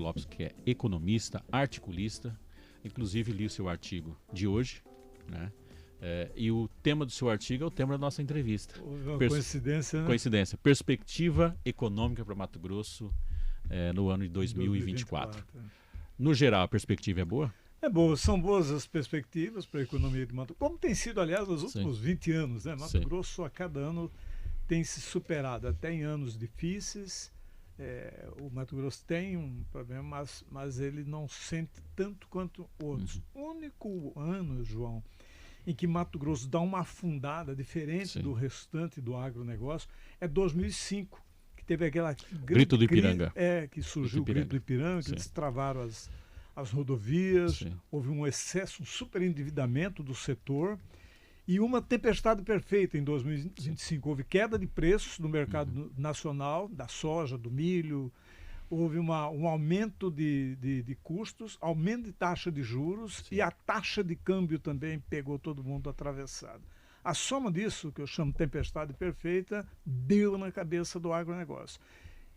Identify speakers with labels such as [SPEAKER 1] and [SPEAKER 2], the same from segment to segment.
[SPEAKER 1] Lopes, que é economista, articulista. Inclusive li o seu artigo de hoje, né? E o tema do seu artigo é o tema da nossa entrevista.
[SPEAKER 2] Uma coincidência, né?
[SPEAKER 1] Coincidência. Perspectiva econômica para Mato Grosso no ano de 2024. No geral, a perspectiva é boa?
[SPEAKER 2] É boa, são boas as perspectivas para a economia de Mato Grosso, como tem sido, aliás, nos últimos 20 anos, né? Mato Grosso a cada ano tem se superado, até em anos difíceis. O Mato Grosso tem um problema, mas ele não sente tanto quanto outros. O único ano, João, em que Mato Grosso dá uma afundada diferente do restante do agronegócio é 2005, que teve aquela
[SPEAKER 1] grito do Ipiranga.
[SPEAKER 2] Que surgiu o grito do Ipiranga, que destravaram as rodovias, houve um excesso, um superendividamento do setor e uma tempestade perfeita em 2025. Houve queda de preços no mercado nacional, da soja, do milho, houve um aumento de custos, aumento de taxa de juros e a taxa de câmbio também pegou todo mundo atravessado. A soma disso, que eu chamo de tempestade perfeita, deu na cabeça do agronegócio.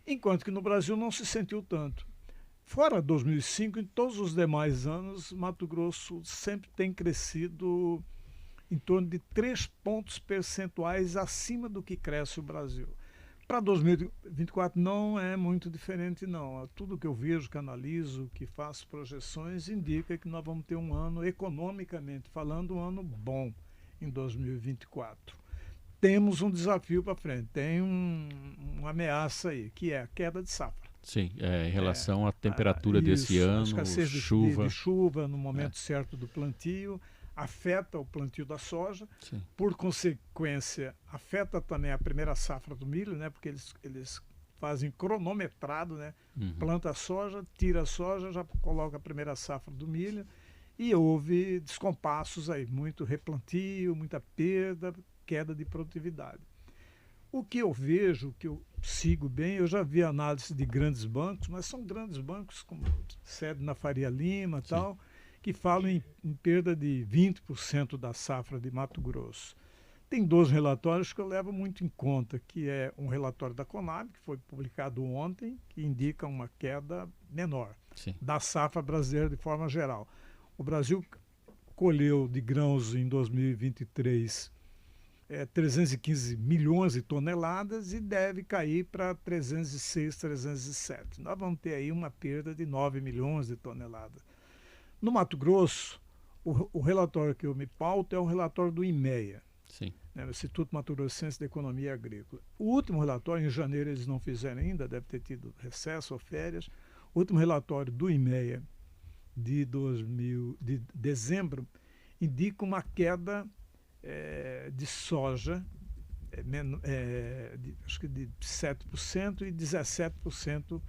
[SPEAKER 2] Enquanto que no Brasil não se sentiu tanto. Fora 2005, em todos os demais anos, Mato Grosso sempre tem crescido em torno de 3 pontos percentuais acima do que cresce o Brasil. Para 2024 não é muito diferente, não. Tudo que eu vejo, que analiso, que faço projeções, indica que nós vamos ter um ano, economicamente falando, um ano bom em 2024. Temos um desafio para frente, tem uma ameaça aí, que é a queda de safra.
[SPEAKER 1] Sim, em relação à temperatura desse ano,
[SPEAKER 2] escassez
[SPEAKER 1] chuva.
[SPEAKER 2] De chuva no momento certo do plantio, afeta o plantio da soja, por consequência, afeta também a primeira safra do milho, né? Porque eles fazem cronometrado, né? Planta a soja, tira a soja, já coloca a primeira safra do milho, e houve descompassos aí, muito replantio, muita perda, queda de produtividade. O que eu vejo, que eu sigo bem, eu já vi análise de grandes bancos, mas são grandes bancos como sede na Faria Lima e tal, que falam em perda de 20% da safra de Mato Grosso. Tem 2 relatórios que eu levo muito em conta, que é um relatório da Conab, que foi publicado ontem, que indica uma queda menor da safra brasileira de forma geral. O Brasil colheu de grãos em 2023 315 milhões de toneladas e deve cair para 306, 307. Nós vamos ter aí uma perda de 9 milhões de toneladas. No Mato Grosso, o relatório que eu me pauto é um relatório do IMEA, né, o Instituto Mato Grossense de Economia Agrícola. O último relatório, em janeiro eles não fizeram ainda, deve ter tido recesso ou férias, o último relatório do IMEA de dezembro indica uma queda de soja, acho que de 7% e 17%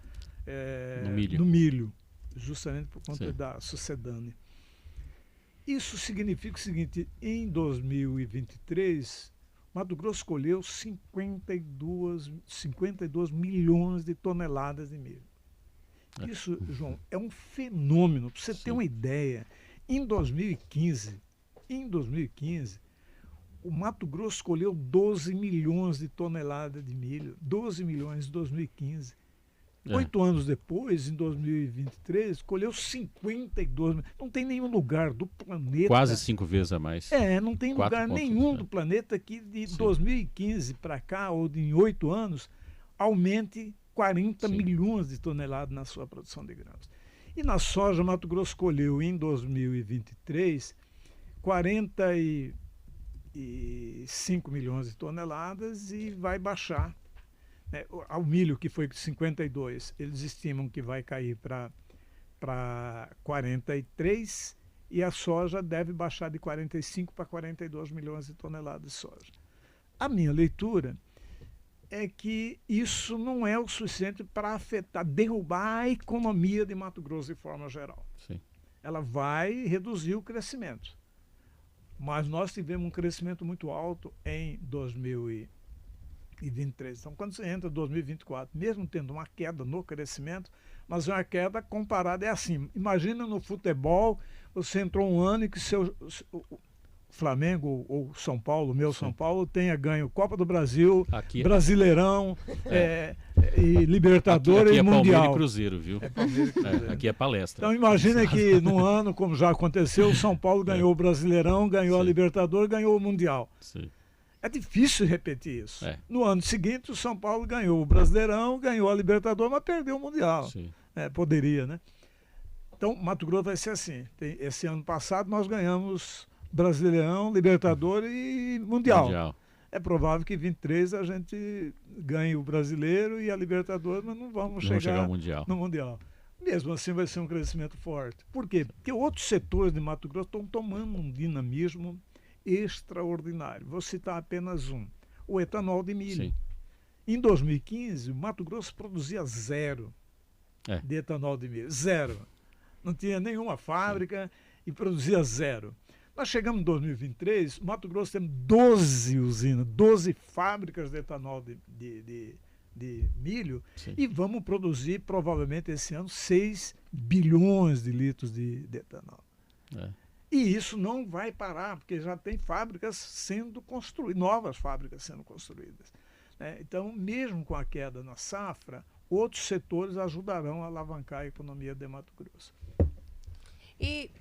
[SPEAKER 2] no milho, justamente por conta da sucedânea. Isso significa o seguinte: em 2023, Mato Grosso colheu 52 milhões de toneladas de milho. Isso, João, é um fenômeno. Para você ter uma ideia, em 2015, o Mato Grosso colheu 12 milhões de toneladas de milho, 12 milhões em 2015. 8 anos depois, em 2023, colheu 52 milhões. Não tem nenhum lugar do planeta...
[SPEAKER 1] Quase 5 vezes a mais.
[SPEAKER 2] Não tem lugar nenhum do planeta que de 2015 para cá, ou em 8 anos, aumente 40 milhões de toneladas na sua produção de grãos. E na soja, Mato Grosso colheu em 2023 45 milhões de toneladas e vai baixar. Ao milho, que foi 52, eles estimam que vai cair para 43 e a soja deve baixar de 45 para 42 milhões de toneladas de soja. A minha leitura é que isso não é o suficiente para afetar, derrubar a economia de Mato Grosso de forma geral. Ela vai reduzir o crescimento. Mas nós tivemos um crescimento muito alto em 2023. Então, quando você entra em 2024, mesmo tendo uma queda no crescimento, mas uma queda comparada é assim. Imagina no futebol, você entrou um ano em que o Flamengo ou São Paulo, São Paulo, tenha ganho Copa do Brasil, Brasileirão, e Libertadores
[SPEAKER 1] aqui
[SPEAKER 2] e
[SPEAKER 1] é
[SPEAKER 2] Mundial.
[SPEAKER 1] Palmeiras e Cruzeiro, viu?
[SPEAKER 2] É Palmeiras e Cruzeiro.
[SPEAKER 1] Aqui é palestra.
[SPEAKER 2] Então imagina que num ano, como já aconteceu, o São Paulo ganhou o Brasileirão, ganhou a Libertadores, ganhou o Mundial.
[SPEAKER 1] Sim.
[SPEAKER 2] É difícil repetir isso.
[SPEAKER 1] No
[SPEAKER 2] ano seguinte, o São Paulo ganhou o Brasileirão, ganhou a Libertadores, mas perdeu o Mundial. Poderia, né? Então, Mato Grosso vai ser assim. Esse ano passado nós ganhamos Brasileirão, Libertadores e Mundial. É provável que em 23 a gente ganhe o Brasileiro e a Libertadores, mas não vamos chegar no Mundial. Mesmo assim vai ser um crescimento forte. Por quê? Porque outros setores de Mato Grosso estão tomando um dinamismo extraordinário. Vou citar apenas um. O etanol de milho.
[SPEAKER 1] Sim.
[SPEAKER 2] Em 2015, o Mato Grosso produzia zero de etanol de milho. Zero. Não tinha nenhuma fábrica e produzia zero. Nós chegamos em 2023, Mato Grosso tem 12 usinas, 12 fábricas de etanol de milho e vamos produzir provavelmente esse ano 6 bilhões de litros de etanol. E isso não vai parar, porque já tem fábricas sendo construídas, novas fábricas sendo construídas. Então, mesmo com a queda na safra, outros setores ajudarão a alavancar a economia de Mato Grosso.
[SPEAKER 3] E,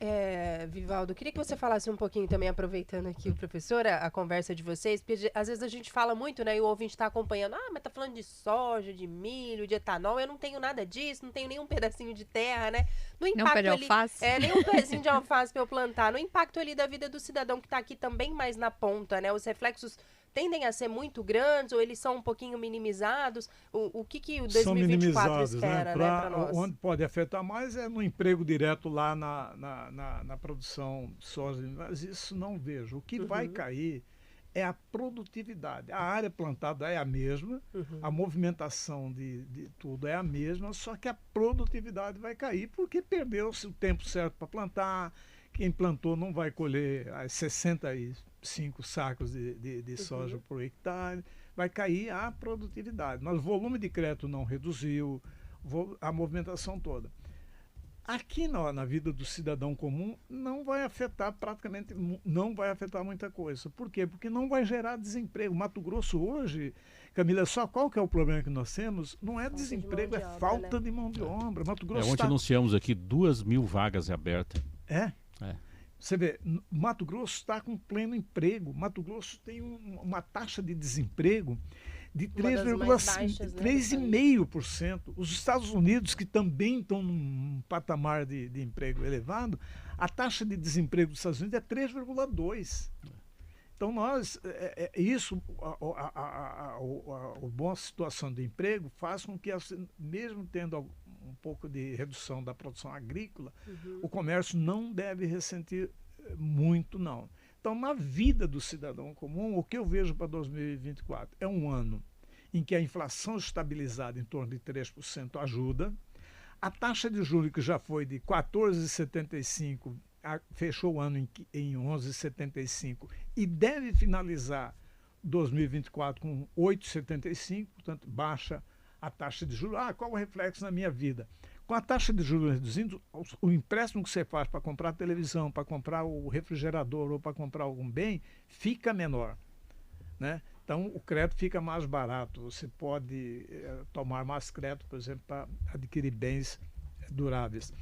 [SPEAKER 3] Vivaldo, queria que você falasse um pouquinho também, aproveitando aqui o professor, a conversa de vocês, porque às vezes a gente fala muito, né, e o ouvinte está acompanhando, mas tá falando de soja, de milho, de etanol, eu não tenho nada disso, não tenho nenhum pedacinho de terra, né? No impacto
[SPEAKER 4] nem um pé de alface.
[SPEAKER 3] Nem um pezinho de alface para eu plantar, no impacto ali da vida do cidadão que está aqui também mais na ponta, né? Os reflexos tendem a ser muito grandes ou eles são um pouquinho minimizados? O que o 2024 espera, né, para nós?
[SPEAKER 2] Onde pode afetar mais é no emprego direto lá na produção de soja, mas isso não vejo. O que vai cair é a produtividade. A área plantada é a mesma, a movimentação de tudo é a mesma, só que a produtividade vai cair porque perdeu-se o tempo certo para plantar. Quem plantou não vai colher as 65 sacos de soja por hectare, vai cair a produtividade. Mas o volume de crédito não reduziu, a movimentação toda. Aqui na vida do cidadão comum não vai afetar não vai afetar muita coisa. Por quê? Porque não vai gerar desemprego. Mato Grosso hoje, Camila, só qual que é o problema que nós temos? Não é desemprego, é falta de mão de obra. Mato Grosso
[SPEAKER 1] ontem anunciamos aqui 2.000 vagas abertas.
[SPEAKER 2] Você vê, Mato Grosso está com pleno emprego. Mato Grosso tem uma taxa de desemprego de 3,5%. Os Estados Unidos, que também estão num patamar de emprego elevado, a taxa de desemprego dos Estados Unidos é 3,2%. Então, a boa situação de emprego faz com que, mesmo tendo um pouco de redução da produção agrícola, o comércio não deve ressentir muito, não. Então, na vida do cidadão comum, o que eu vejo para 2024 é um ano em que a inflação estabilizada em torno de 3% ajuda, a taxa de juros que já foi de 14,75%, fechou o ano em 11,75% e deve finalizar 2024 com 8,75%, portanto, baixa a taxa de juros. Qual o reflexo na minha vida? Com a taxa de juros reduzindo, o empréstimo que você faz para comprar a televisão, para comprar o refrigerador ou para comprar algum bem, fica menor, né? Então, o crédito fica mais barato. Você pode tomar mais crédito, por exemplo, para adquirir bens duráveis.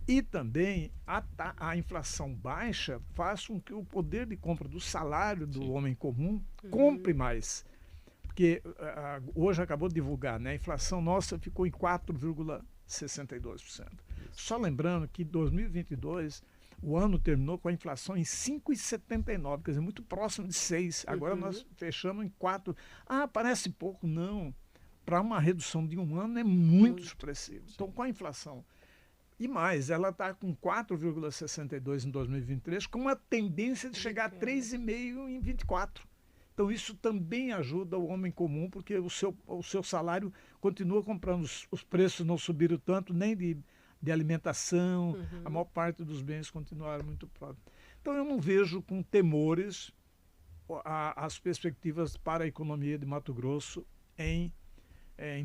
[SPEAKER 2] E também a inflação baixa faz com que o poder de compra do salário do homem comum compre mais. Porque hoje acabou de divulgar, né? A inflação nossa ficou em 4,62%. Só lembrando que em 2022 o ano terminou com a inflação em 5,79%, quer dizer, muito próximo de 6%. Agora nós fechamos em 4%. Parece pouco, não. Para uma redução de um ano é muito expressivo. Então, com a inflação... E mais, ela está com 4,62 em 2023, com uma tendência de chegar a 3,5 em 2024. Então, isso também ajuda o homem comum, porque o seu salário continua comprando. Os preços não subiram tanto, nem de alimentação, a maior parte dos bens continuaram muito próximos. Então, eu não vejo com temores as perspectivas para a economia de Mato Grosso em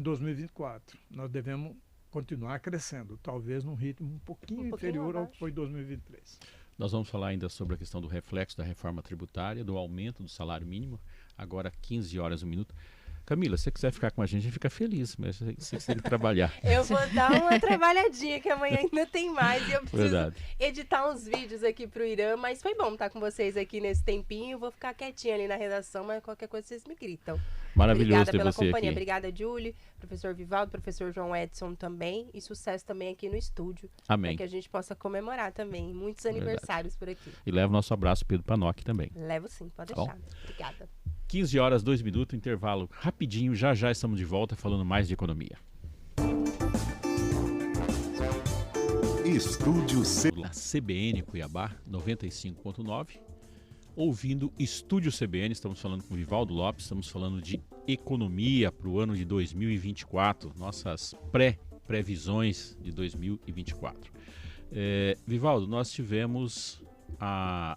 [SPEAKER 2] 2024. Nós devemos continuar crescendo, talvez num ritmo um pouquinho inferior ao que foi 2023.
[SPEAKER 1] Nós vamos falar ainda sobre a questão do reflexo da reforma tributária, do aumento do salário mínimo, agora 15 horas, 1 minuto. Camila, se você quiser ficar com a gente fica feliz, mas você tem que trabalhar.
[SPEAKER 3] Eu vou dar uma trabalhadinha, que amanhã ainda tem mais. E eu preciso
[SPEAKER 1] Verdade.
[SPEAKER 3] editar uns vídeos aqui pro Irã, mas foi bom estar com vocês aqui nesse tempinho. Vou ficar quietinha ali na redação, mas qualquer coisa vocês me gritam.
[SPEAKER 1] Maravilhoso
[SPEAKER 3] Obrigada
[SPEAKER 1] ter
[SPEAKER 3] pela
[SPEAKER 1] você
[SPEAKER 3] companhia.
[SPEAKER 1] aqui.
[SPEAKER 3] Obrigada, Julie, professor Vivaldo, professor João Edson também. E sucesso também aqui no estúdio.
[SPEAKER 1] Amém.
[SPEAKER 3] Para que a gente possa comemorar também. Muitos aniversários por aqui.
[SPEAKER 1] E leva o nosso abraço, Pedro Panoc, também.
[SPEAKER 3] Levo sim, pode
[SPEAKER 1] Tá bom.
[SPEAKER 3] deixar. Obrigada.
[SPEAKER 1] 15 horas, 2 minutos, intervalo rapidinho. Já já estamos de volta falando mais de economia.
[SPEAKER 4] Estúdio C.
[SPEAKER 1] Na CBN Cuiabá, 95.9. Ouvindo Estúdio CBN, estamos falando com o Vivaldo Lopes, estamos falando de economia para o ano de 2024, nossas previsões de 2024. Vivaldo, nós tivemos,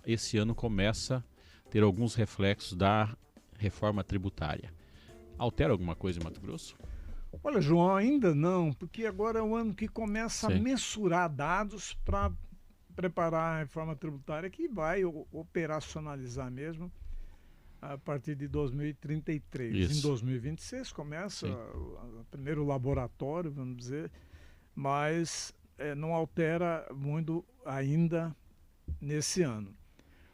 [SPEAKER 1] esse ano começa a ter alguns reflexos da reforma tributária. Altera alguma coisa em Mato Grosso?
[SPEAKER 2] Olha, João, ainda não, porque agora é o ano que começa
[SPEAKER 1] Sim.
[SPEAKER 2] a mensurar dados para preparar a reforma tributária que vai
[SPEAKER 1] operacionalizar
[SPEAKER 2] mesmo a partir de 2033.
[SPEAKER 1] Isso.
[SPEAKER 2] Em 2026 começa
[SPEAKER 1] Sim.
[SPEAKER 2] o primeiro laboratório, vamos dizer, mas não altera muito ainda nesse ano.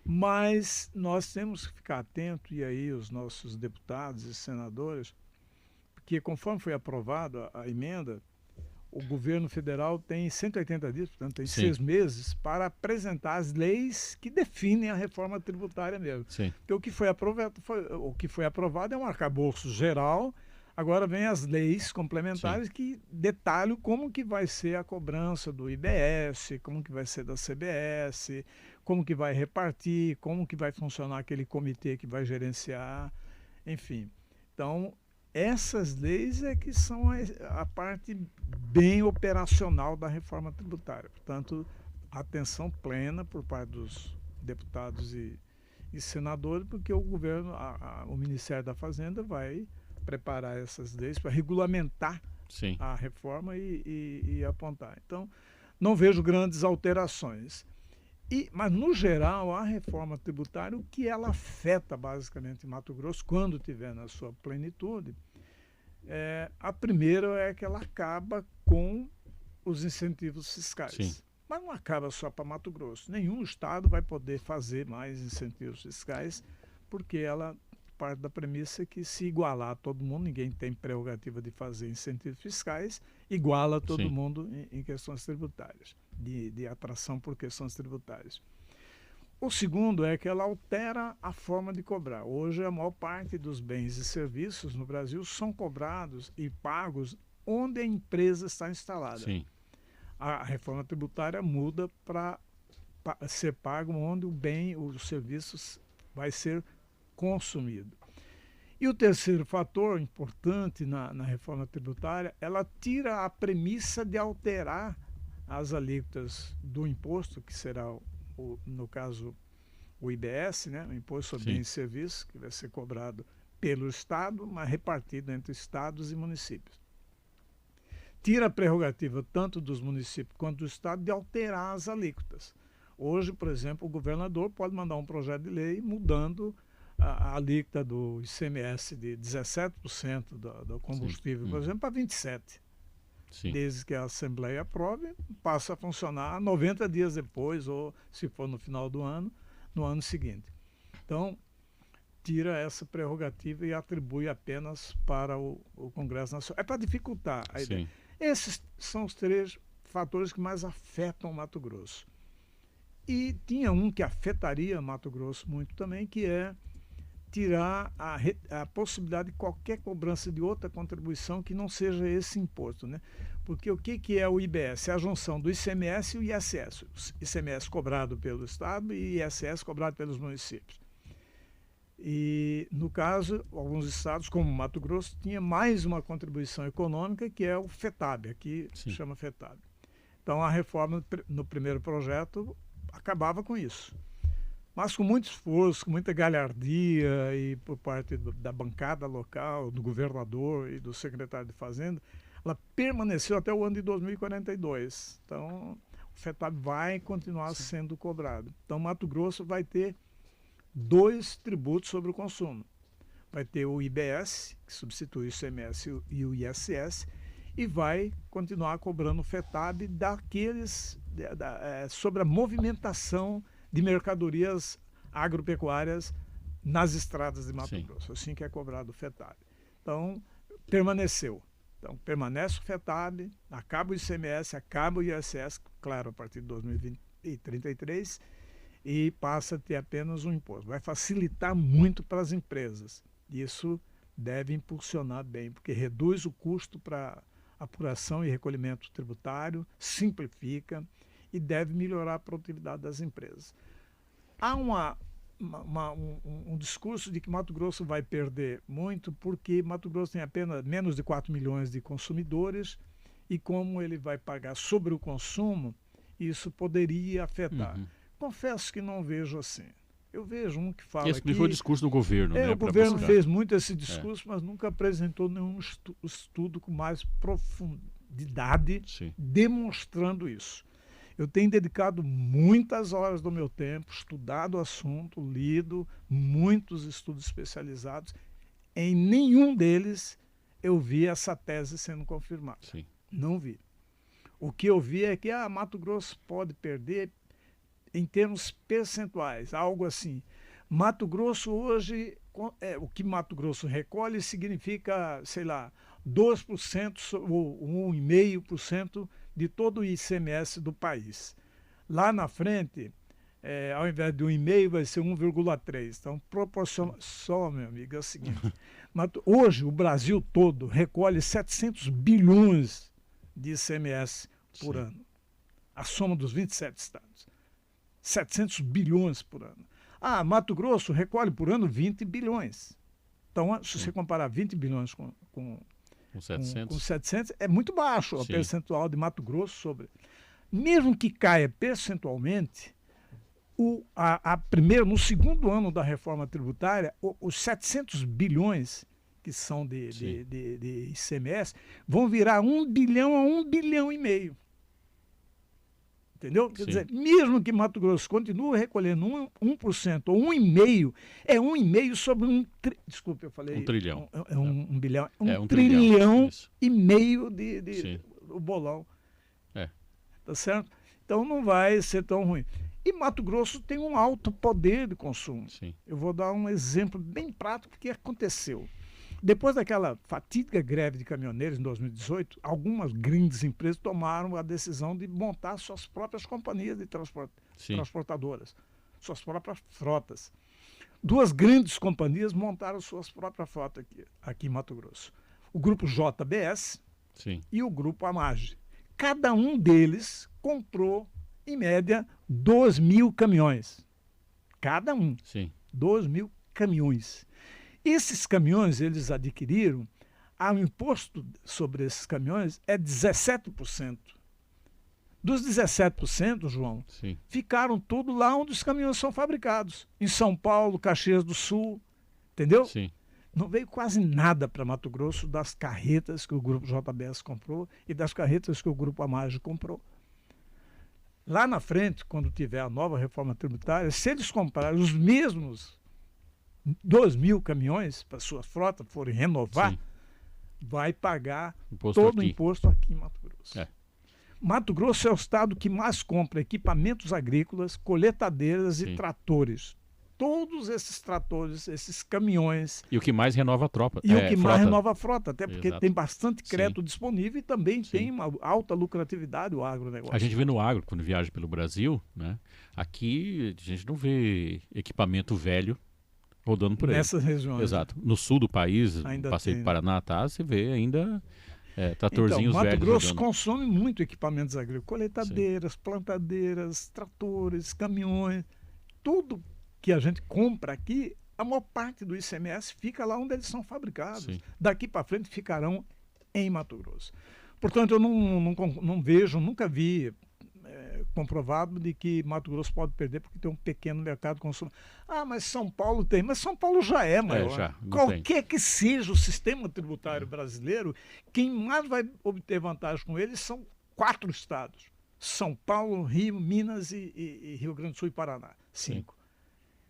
[SPEAKER 2] Mas nós temos que ficar atentos, e aí os nossos deputados e senadores, porque conforme foi aprovada a emenda, o governo federal tem 180 dias, portanto tem
[SPEAKER 1] Sim.
[SPEAKER 2] 6 meses, para apresentar as leis que definem a reforma tributária mesmo.
[SPEAKER 1] Sim.
[SPEAKER 2] Porque o que foi aprovado é um arcabouço geral, agora vem as leis complementares que detalham como que vai ser a cobrança do IBS, como que vai ser da CBS, como que vai repartir, como que vai funcionar aquele comitê que vai gerenciar, enfim. Então, essas leis é que são a parte bem operacional da reforma tributária. Portanto, atenção plena por parte dos deputados e senadores, porque o governo, o Ministério da Fazenda vai preparar essas leis para regulamentar
[SPEAKER 1] Sim.
[SPEAKER 2] a reforma e apontar. Então, não vejo grandes alterações. Mas, no geral, a reforma tributária, o que ela afeta basicamente Mato Grosso, quando tiver na sua plenitude, a primeira é que ela acaba com os incentivos fiscais.
[SPEAKER 1] Sim.
[SPEAKER 2] Mas não acaba só para Mato Grosso. Nenhum estado vai poder fazer mais incentivos fiscais, porque ela parte da premissa que se igualar a todo mundo, ninguém tem prerrogativa de fazer incentivos fiscais, iguala todo
[SPEAKER 1] Sim.
[SPEAKER 2] mundo em questões tributárias, de atração por questões tributárias. O segundo é que ela altera a forma de cobrar. Hoje, a maior parte dos bens e serviços no Brasil são cobrados e pagos onde a empresa está instalada.
[SPEAKER 1] Sim.
[SPEAKER 2] A reforma tributária muda para ser pago onde o bem, os serviços vai ser consumido. E o terceiro fator importante na reforma tributária, ela tira a premissa de alterar as alíquotas do imposto, que será, no caso, o IBS, né? O Imposto sobre
[SPEAKER 1] Sim.
[SPEAKER 2] Bens e Serviços, que vai ser cobrado pelo Estado, mas repartido entre estados e municípios. Tira a prerrogativa tanto dos municípios quanto do Estado de alterar as alíquotas. Hoje, por exemplo, o governador pode mandar um projeto de lei mudando a alíquota do ICMS de 17% do combustível,
[SPEAKER 1] Sim.
[SPEAKER 2] por exemplo, para 27%.
[SPEAKER 1] Sim.
[SPEAKER 2] Desde que a Assembleia aprove, passa a funcionar 90 dias depois, ou se for no final do ano, no ano seguinte. Então, tira essa prerrogativa e atribui apenas para o Congresso Nacional. É para dificultar a ideia.
[SPEAKER 1] Sim.
[SPEAKER 2] Esses são os 3 fatores que mais afetam Mato Grosso. E tinha um que afetaria Mato Grosso muito também, que é tirar a possibilidade de qualquer cobrança de outra contribuição que não seja esse imposto, né? Porque o que é o IBS? É a junção do ICMS e o ISS. O ICMS cobrado pelo Estado e o ISS cobrado pelos municípios. E, no caso, alguns estados, como Mato Grosso, tinha mais uma contribuição econômica, que é o FETAB, aqui
[SPEAKER 1] Sim.
[SPEAKER 2] chama FETAB. Então, a reforma no primeiro projeto acabava com isso. Mas com muito esforço, com muita galhardia e por parte da bancada local, do governador e do secretário de Fazenda, ela permaneceu até o ano de 2042. Então, o FETAB vai continuar sendo cobrado. Então, Mato Grosso vai ter 2 tributos sobre o consumo. vai ter o IBS, que substitui o ICMS e o ISS, e vai continuar cobrando o FETAB sobre a movimentação de mercadorias agropecuárias nas estradas de Mato Grosso, assim que é cobrado o FETAB. Então, permaneceu. Então, permanece o FETAB, acaba o ICMS, acaba o ISS, claro, a partir de 2033, e passa a ter apenas um imposto. Vai facilitar muito para as empresas. Isso deve impulsionar bem, porque reduz o custo para apuração e recolhimento tributário, simplifica e deve melhorar a produtividade das empresas. Há um discurso de que Mato Grosso vai perder muito porque Mato Grosso tem apenas menos de 4 milhões de consumidores e como ele vai pagar sobre o consumo, isso poderia afetar. Confesso que não vejo assim. Eu vejo um que fala
[SPEAKER 1] esse foi o discurso do governo, né?
[SPEAKER 2] O governo fez muito esse discurso, mas nunca apresentou nenhum estudo com mais profundidade demonstrando isso. Eu tenho dedicado muitas horas do meu tempo, estudado o assunto, lido muitos estudos especializados. Em nenhum deles eu vi essa tese sendo confirmada. Não vi. O que eu vi é que Mato Grosso pode perder em termos percentuais, algo assim. Mato Grosso hoje, o que Mato Grosso recolhe significa, sei lá, 2% ou 1,5% de todo o ICMS do país. Lá na frente, ao invés de 1,5%, vai ser 1,3%. Então, proporcional. Só, meu amigo, é o seguinte. Hoje, o Brasil todo recolhe 700 bilhões de ICMS por ano. A soma dos 27 estados. 700 bilhões por ano. Mato Grosso recolhe por ano 20 bilhões. Então, se você comparar 20 bilhões com 700, é muito baixo o percentual de Mato Grosso sobre. Mesmo que caia percentualmente, no segundo ano da reforma tributária, os 700 bilhões que são de ICMS vão virar 1 bilhão a 1 bilhão e meio. Entendeu? Quer dizer, mesmo que Mato Grosso continue recolhendo 1% ou 1,5%, é 1,5% sobre desculpa, eu falei...
[SPEAKER 1] 1 trilhão.
[SPEAKER 2] Um bilhão. Um trilhão e meio de o bolão. Tá certo? Então não vai ser tão ruim. E Mato Grosso tem um alto poder de consumo. Eu vou dar um exemplo bem prático que aconteceu. Depois daquela fatídica greve de caminhoneiros em 2018, algumas grandes empresas tomaram a decisão de montar suas próprias companhias de transportadoras, suas próprias frotas. 2 grandes companhias montaram suas próprias frotas aqui em Mato Grosso. O grupo JBS e o grupo AMAGE. Cada um deles comprou, em média, 2.000 caminhões. Cada um. 2.000 caminhões. Esses caminhões, eles adquiriram, o imposto sobre esses caminhões é 17%. Dos 17%, João, ficaram tudo lá onde os caminhões são fabricados. Em São Paulo, Caxias do Sul, entendeu? Não veio quase nada para Mato Grosso das carretas que o Grupo JBS comprou e das carretas que o Grupo AMAGE comprou. Lá na frente, quando tiver a nova reforma tributária, se eles comprarem os mesmos 2.000 caminhões para sua frota, forem renovar, vai pagar todo o imposto aqui em Mato Grosso. Mato Grosso é o estado que mais compra equipamentos agrícolas, coletadeiras e tratores. Todos esses tratores, esses caminhões.
[SPEAKER 1] E o que mais renova a tropa.
[SPEAKER 2] E o que mais renova a frota, até porque tem bastante crédito disponível e também tem uma alta lucratividade o agronegócio.
[SPEAKER 1] A gente vê no agro, quando viaja pelo Brasil, né? Aqui a gente não vê equipamento velho rodando por aí.
[SPEAKER 2] Nessas regiões.
[SPEAKER 1] Exato. No sul do país, passei do Paraná, você vê ainda tratorzinhos velhos.
[SPEAKER 2] Mato Grosso
[SPEAKER 1] rodando.
[SPEAKER 2] Consome muito equipamentos agrícolas, coletadeiras, plantadeiras, tratores, caminhões, tudo que a gente compra aqui, a maior parte do ICMS fica lá onde eles são fabricados. Daqui para frente ficarão em Mato Grosso. Portanto, eu não vejo, nunca vi comprovado de que Mato Grosso pode perder porque tem um pequeno mercado de consumo. Mas São Paulo tem. Mas São Paulo já é maior. Qualquer que seja o sistema tributário brasileiro, quem mais vai obter vantagem com ele são 4 estados. São Paulo, Rio, Minas e Rio Grande do Sul e Paraná. 5.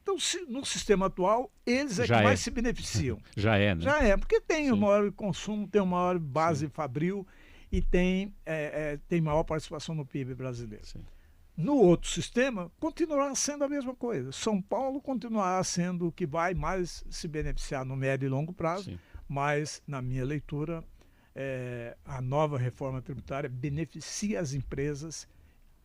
[SPEAKER 2] Então, no sistema atual, eles é que mais se beneficiam.
[SPEAKER 1] Já é, né?
[SPEAKER 2] Já é, porque tem o maior consumo, tem uma maior base fabril e tem maior participação no PIB brasileiro.
[SPEAKER 1] Sim.
[SPEAKER 2] No outro sistema, continuará sendo a mesma coisa. São Paulo continuará sendo o que vai mais se beneficiar no médio e longo prazo, mas, na minha leitura, a nova reforma tributária beneficia as empresas,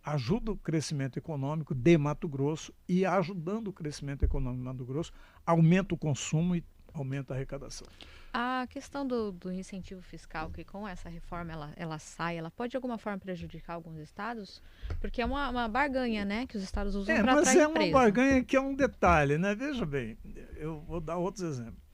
[SPEAKER 2] ajuda o crescimento econômico de Mato Grosso e, ajudando o crescimento econômico de Mato Grosso, aumenta o consumo e aumenta a arrecadação.
[SPEAKER 4] A questão do incentivo fiscal, que com essa reforma ela sai, ela pode de alguma forma prejudicar alguns estados? Porque é uma barganha, né, que os estados usam para atrair empresa.
[SPEAKER 2] Mas é uma barganha que é um detalhe, né? Veja bem, eu vou dar outros exemplos.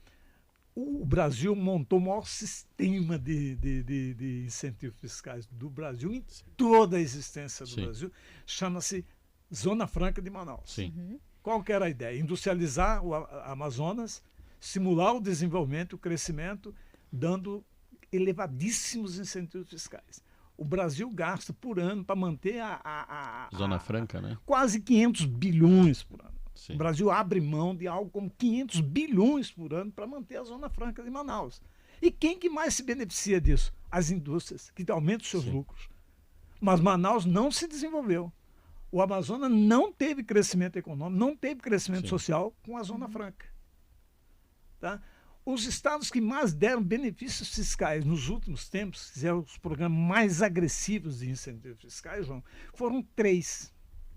[SPEAKER 2] O Brasil montou o maior sistema de incentivos fiscais do Brasil em toda a existência do Brasil. Chama-se Zona Franca de Manaus.
[SPEAKER 1] Sim.
[SPEAKER 2] Qual que era a ideia? Industrializar o Amazonas, simular o desenvolvimento, o crescimento, dando elevadíssimos incentivos fiscais. O Brasil gasta por ano para manter a
[SPEAKER 1] Zona Franca, né?
[SPEAKER 2] Quase 500 bilhões por ano.
[SPEAKER 1] Sim.
[SPEAKER 2] O Brasil abre mão de algo como 500 bilhões por ano para manter a Zona Franca de Manaus. E quem que mais se beneficia disso? As indústrias, que aumentam os seus lucros. Mas Manaus não se desenvolveu. O Amazonas não teve crescimento econômico, não teve crescimento social com a Zona Franca. Tá? Os estados que mais deram benefícios fiscais nos últimos tempos, fizeram os programas mais agressivos de incentivos fiscais, João, foram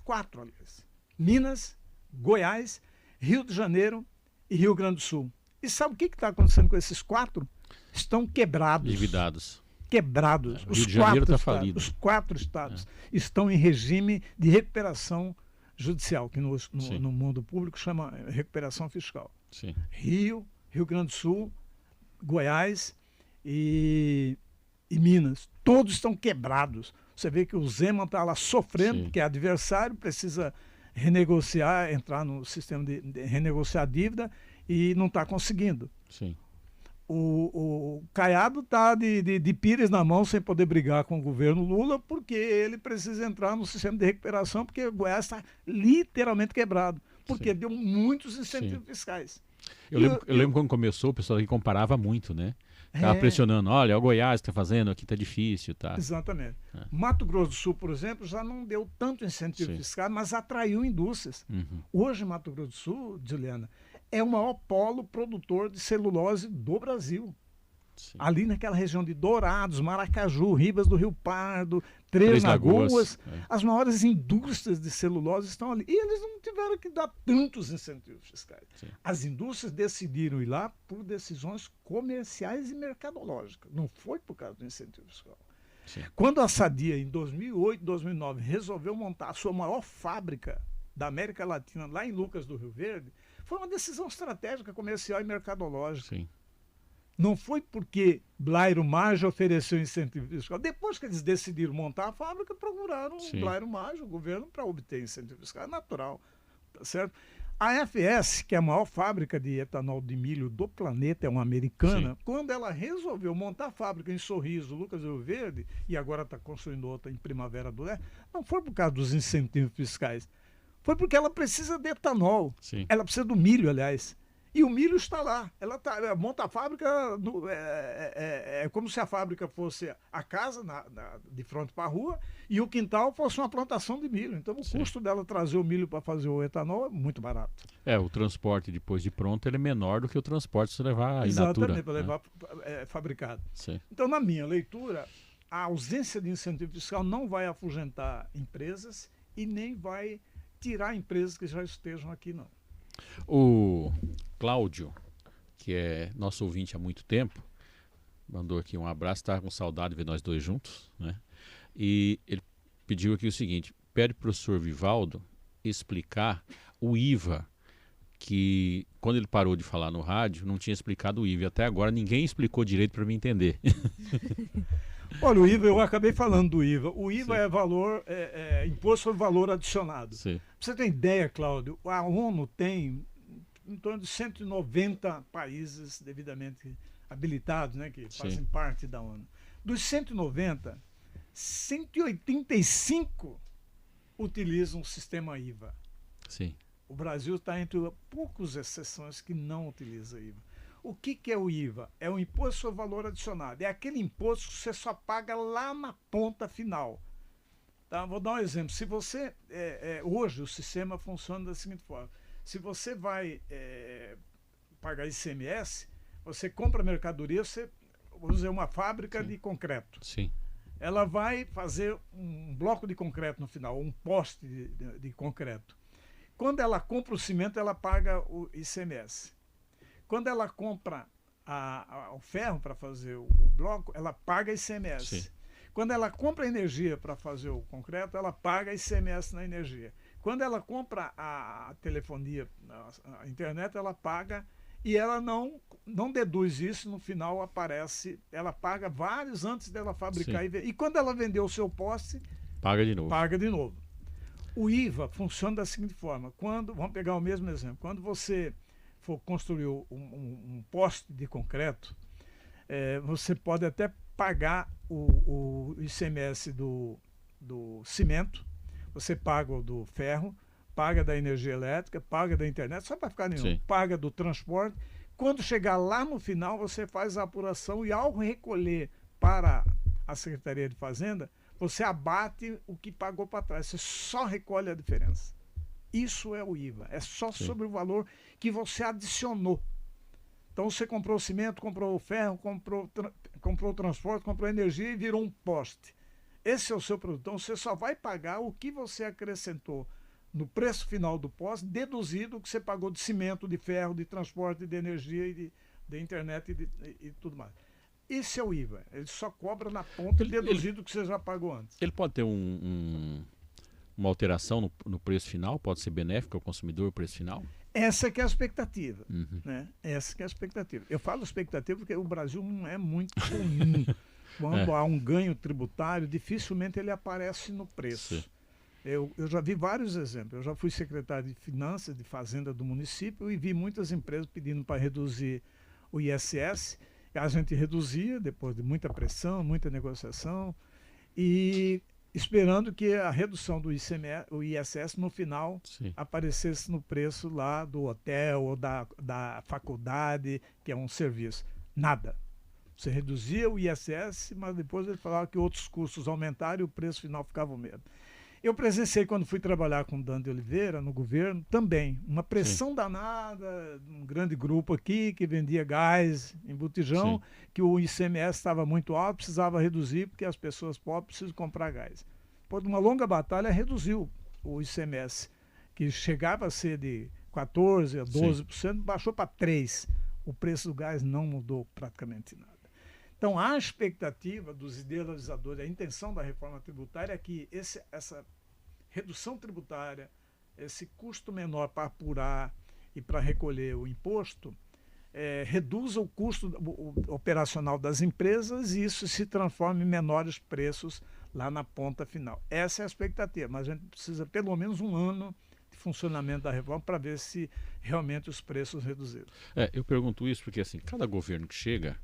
[SPEAKER 2] 4, aliás. Minas, Goiás, Rio de Janeiro e Rio Grande do Sul. E sabe o que está acontecendo com esses 4? Estão quebrados.
[SPEAKER 1] Endividados.
[SPEAKER 2] Quebrados.
[SPEAKER 1] O Rio de Janeiro está falido.
[SPEAKER 2] Os 4 estados estão em regime de recuperação judicial, que no mundo público chama recuperação fiscal.
[SPEAKER 1] Sim.
[SPEAKER 2] Rio Grande do Sul, Goiás e Minas. Todos estão quebrados. Você vê que o Zema está lá sofrendo, porque é adversário, precisa renegociar, entrar no sistema de renegociar a dívida e não está conseguindo.
[SPEAKER 1] Sim.
[SPEAKER 2] O Caiado está de pires na mão sem poder brigar com o governo Lula porque ele precisa entrar no sistema de recuperação porque o Goiás está literalmente quebrado porque deu muitos incentivos fiscais.
[SPEAKER 1] Eu lembro quando começou, o pessoal aqui comparava muito, né? Estava pressionando, olha, o Goiás está fazendo, aqui está difícil. Tá.
[SPEAKER 2] Exatamente. Mato Grosso do Sul, por exemplo, já não deu tanto incentivo fiscal, mas atraiu indústrias. Hoje, Mato Grosso do Sul, Juliana, é o maior polo produtor de celulose do Brasil. Sim. Ali naquela região de Dourados, Maracaju, Ribas do Rio Pardo, Três Lagoas, as maiores indústrias de celulose estão ali. E eles não tiveram que dar tantos incentivos fiscais. Sim. As indústrias decidiram ir lá por decisões comerciais e mercadológicas. Não foi por causa do incentivo fiscal. Sim. Quando a Sadia, em 2008, 2009, resolveu montar a sua maior fábrica da América Latina, lá em Lucas do Rio Verde, foi uma decisão estratégica, comercial e mercadológica. Sim. Não foi porque Blairo Maggi ofereceu incentivo fiscal. Depois que eles decidiram montar a fábrica, procuraram o Blairo Maggi, o governo, para obter incentivo fiscal. É natural, tá certo? A FS, que é a maior fábrica de etanol de milho do planeta, é uma americana, quando ela resolveu montar a fábrica em Sorriso, Lucas do Rio Verde, e agora está construindo outra em Primavera do Leste, não foi por causa dos incentivos fiscais. Foi porque ela precisa de etanol. Sim. Ela precisa do milho, aliás. E o milho está lá. Ela monta a fábrica, é como se a fábrica fosse a casa de frente para a rua e o quintal fosse uma plantação de milho. Então o custo dela trazer o milho para fazer o etanol é muito barato.
[SPEAKER 1] O transporte depois de pronto ele é menor do que o transporte se levar in natura.
[SPEAKER 2] Exatamente, para levar fabricado. Sim. Então, na minha leitura, a ausência de incentivo fiscal não vai afugentar empresas e nem vai tirar empresas que já estejam aqui, não.
[SPEAKER 1] O Cláudio, que é nosso ouvinte há muito tempo, mandou aqui um abraço, está com saudade de ver nós dois juntos, né? E ele pediu aqui o seguinte: pede para o professor Vivaldo explicar o IVA, que quando ele parou de falar no rádio, não tinha explicado o IVA. Até agora ninguém explicou direito para mim entender.
[SPEAKER 2] Olha, o IVA, eu acabei falando do IVA. O IVA é valor, imposto sobre valor adicionado. Sim. Pra você ter ideia, Cláudio, a ONU tem em torno de 190 países devidamente habilitados, né, que fazem parte da ONU. Dos 190, 185 utilizam o sistema IVA.
[SPEAKER 1] Sim.
[SPEAKER 2] O Brasil está entre poucas exceções que não utiliza IVA. O que é o IVA? É o Imposto sobre Valor Adicionado. É aquele imposto que você só paga lá na ponta final. Tá? Vou dar um exemplo. Se você, hoje o sistema funciona da seguinte forma. Se você vai pagar ICMS, você compra mercadoria, você usa uma fábrica de concreto.
[SPEAKER 1] Sim.
[SPEAKER 2] Ela vai fazer um bloco de concreto no final, um poste de concreto. Quando ela compra o cimento, ela paga o ICMS. Quando ela compra o ferro para fazer o bloco, ela paga ICMS. Sim. Quando ela compra energia para fazer o concreto, ela paga ICMS na energia. Quando ela compra a telefonia, a internet, ela paga e ela não deduz isso, no final aparece, ela paga vários antes dela fabricar. E quando ela vendeu o seu poste,
[SPEAKER 1] paga de novo.
[SPEAKER 2] Paga de novo. O IVA funciona da seguinte forma, vamos pegar o mesmo exemplo, quando você for construir um poste de concreto, você pode até pagar o ICMS do cimento, você paga o do ferro, paga da energia elétrica, paga da internet, só para ficar nenhum, paga do transporte. Quando chegar lá no final, você faz a apuração e ao recolher para a Secretaria de Fazenda, você abate o que pagou para trás, você só recolhe a diferença. Isso é o IVA, é só sobre o valor que você adicionou. Então você comprou o cimento, comprou o ferro, comprou o transporte, comprou a energia e virou um poste. Esse é o seu produto. Então você só vai pagar o que você acrescentou no preço final do poste, deduzido o que você pagou de cimento, de ferro, de transporte, de energia e de internet e tudo mais. Esse é o IVA. Ele só cobra na ponta, deduzido o que você já pagou antes.
[SPEAKER 1] Ele pode ter uma alteração no preço final? Pode ser benéfico ao consumidor o preço final?
[SPEAKER 2] Essa que é a expectativa. Né? Essa que é a expectativa. Eu falo expectativa porque o Brasil não é muito comum. Quando há um ganho tributário, dificilmente ele aparece no preço. Eu já vi vários exemplos. Eu já fui secretário de Finanças, de Fazenda do município e vi muitas empresas pedindo para reduzir o ISS. A gente reduzia, depois de muita pressão, muita negociação, e esperando que a redução do o ISS no final aparecesse no preço lá do hotel ou da faculdade, que é um serviço. Nada. Você reduzia o ISS, mas depois ele falava que outros custos aumentaram e o preço final ficava o mesmo. Eu presenciei quando fui trabalhar com o Dan de Oliveira no governo também, uma pressão danada, um grande grupo aqui que vendia gás em botijão, que o ICMS estava muito alto, precisava reduzir porque as pessoas pobres precisam comprar gás. Depois de uma longa batalha, reduziu o ICMS, que chegava a ser de 14% a 12%, baixou para 3%. O preço do gás não mudou praticamente nada. Então, a expectativa dos idealizadores, a intenção da reforma tributária é que essa redução tributária, esse custo menor para apurar e para recolher o imposto, reduza o custo operacional das empresas e isso se transforma em menores preços lá na ponta final. Essa é a expectativa, mas a gente precisa pelo menos um ano de funcionamento da reforma para ver se realmente os preços reduziram.
[SPEAKER 1] Eu pergunto isso porque assim, cada governo que chega,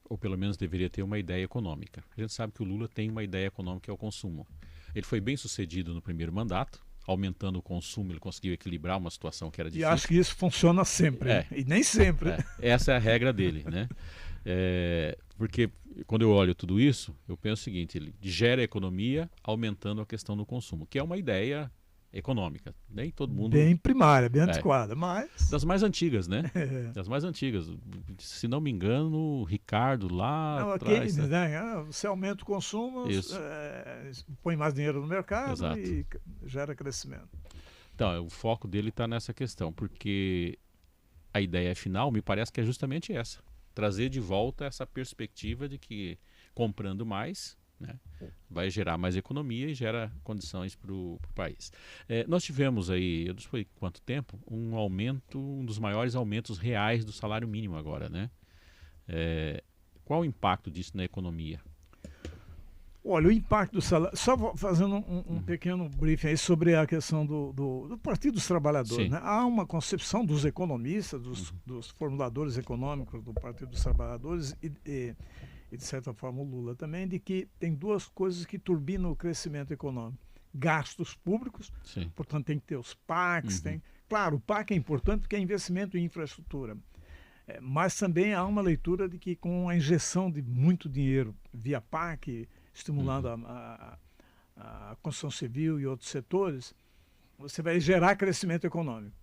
[SPEAKER 1] ou pelo menos deveria ter uma ideia econômica. A gente sabe que o Lula tem uma ideia econômica, que é o consumo. Ele foi bem sucedido no primeiro mandato, aumentando o consumo, ele conseguiu equilibrar uma situação que era difícil.
[SPEAKER 2] E acho que isso funciona sempre, e nem sempre.
[SPEAKER 1] Essa é a regra dele, né? Porque quando eu olho tudo isso, eu penso o seguinte, ele gera a economia aumentando a questão do consumo, que é uma ideia econômica. Nem todo mundo...
[SPEAKER 2] Bem primária, bem antiquada, mas...
[SPEAKER 1] Das mais antigas, né? Das mais antigas. Se não me engano, Ricardo lá atrás...
[SPEAKER 2] Você aumenta o consumo, põe mais dinheiro no mercado e gera crescimento.
[SPEAKER 1] Então, o foco dele está nessa questão, porque a ideia final me parece que é justamente essa. Trazer de volta essa perspectiva de que comprando mais... né, vai gerar mais economia e gera condições para o país. Nós tivemos aí, eu não sei quanto tempo, um dos maiores aumentos reais do salário mínimo agora, né? Qual o impacto disso na economia?
[SPEAKER 2] Olha, o impacto do salário... Só fazendo um pequeno briefing aí sobre a questão do Partido dos Trabalhadores. Né? Há uma concepção dos economistas, dos formuladores econômicos do Partido dos Trabalhadores e de certa forma o Lula também, de que tem duas coisas que turbinam o crescimento econômico. Gastos públicos, portanto tem que ter os PACs, Claro, o PAC é importante porque é investimento em infraestrutura, mas também há uma leitura de que com a injeção de muito dinheiro via PAC, estimulando a construção civil e outros setores, você vai gerar crescimento econômico.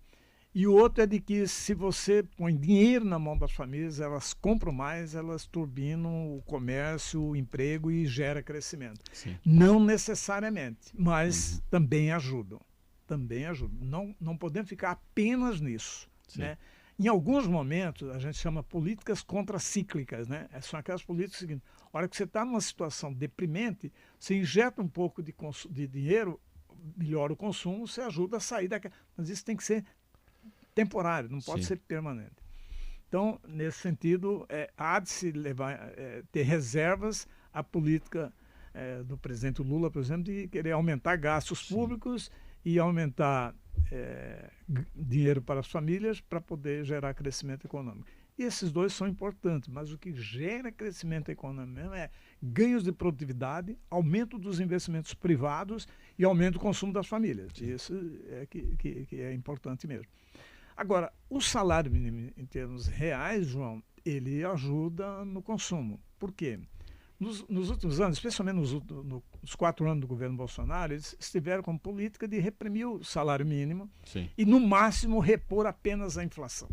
[SPEAKER 2] E o outro é de que se você põe dinheiro na mão das famílias, elas compram mais, elas turbinam o comércio, o emprego e gera crescimento.
[SPEAKER 1] Sim.
[SPEAKER 2] Não necessariamente, mas também ajudam. Também ajudam. Não podemos ficar apenas nisso. Né? Em alguns momentos, a gente chama políticas contracíclicas. Né? São aquelas políticas seguintes. A hora que você está numa situação deprimente, você injeta um pouco de dinheiro, melhora o consumo, você ajuda a sair daquela. Mas isso tem que ser temporário, não pode ser permanente. Então, nesse sentido, há de se ter reservas à política do presidente Lula, por exemplo, de querer aumentar gastos públicos e aumentar dinheiro para as famílias para poder gerar crescimento econômico. E esses dois são importantes, mas o que gera crescimento econômico é ganhos de produtividade, aumento dos investimentos privados e aumento do consumo das famílias. Isso é que é importante mesmo. Agora, o salário mínimo em termos reais, João, ele ajuda no consumo. Por quê? Nos últimos anos, especialmente nos 4 anos do governo Bolsonaro, eles estiveram com política de reprimir o salário mínimo e, no máximo, repor apenas a inflação.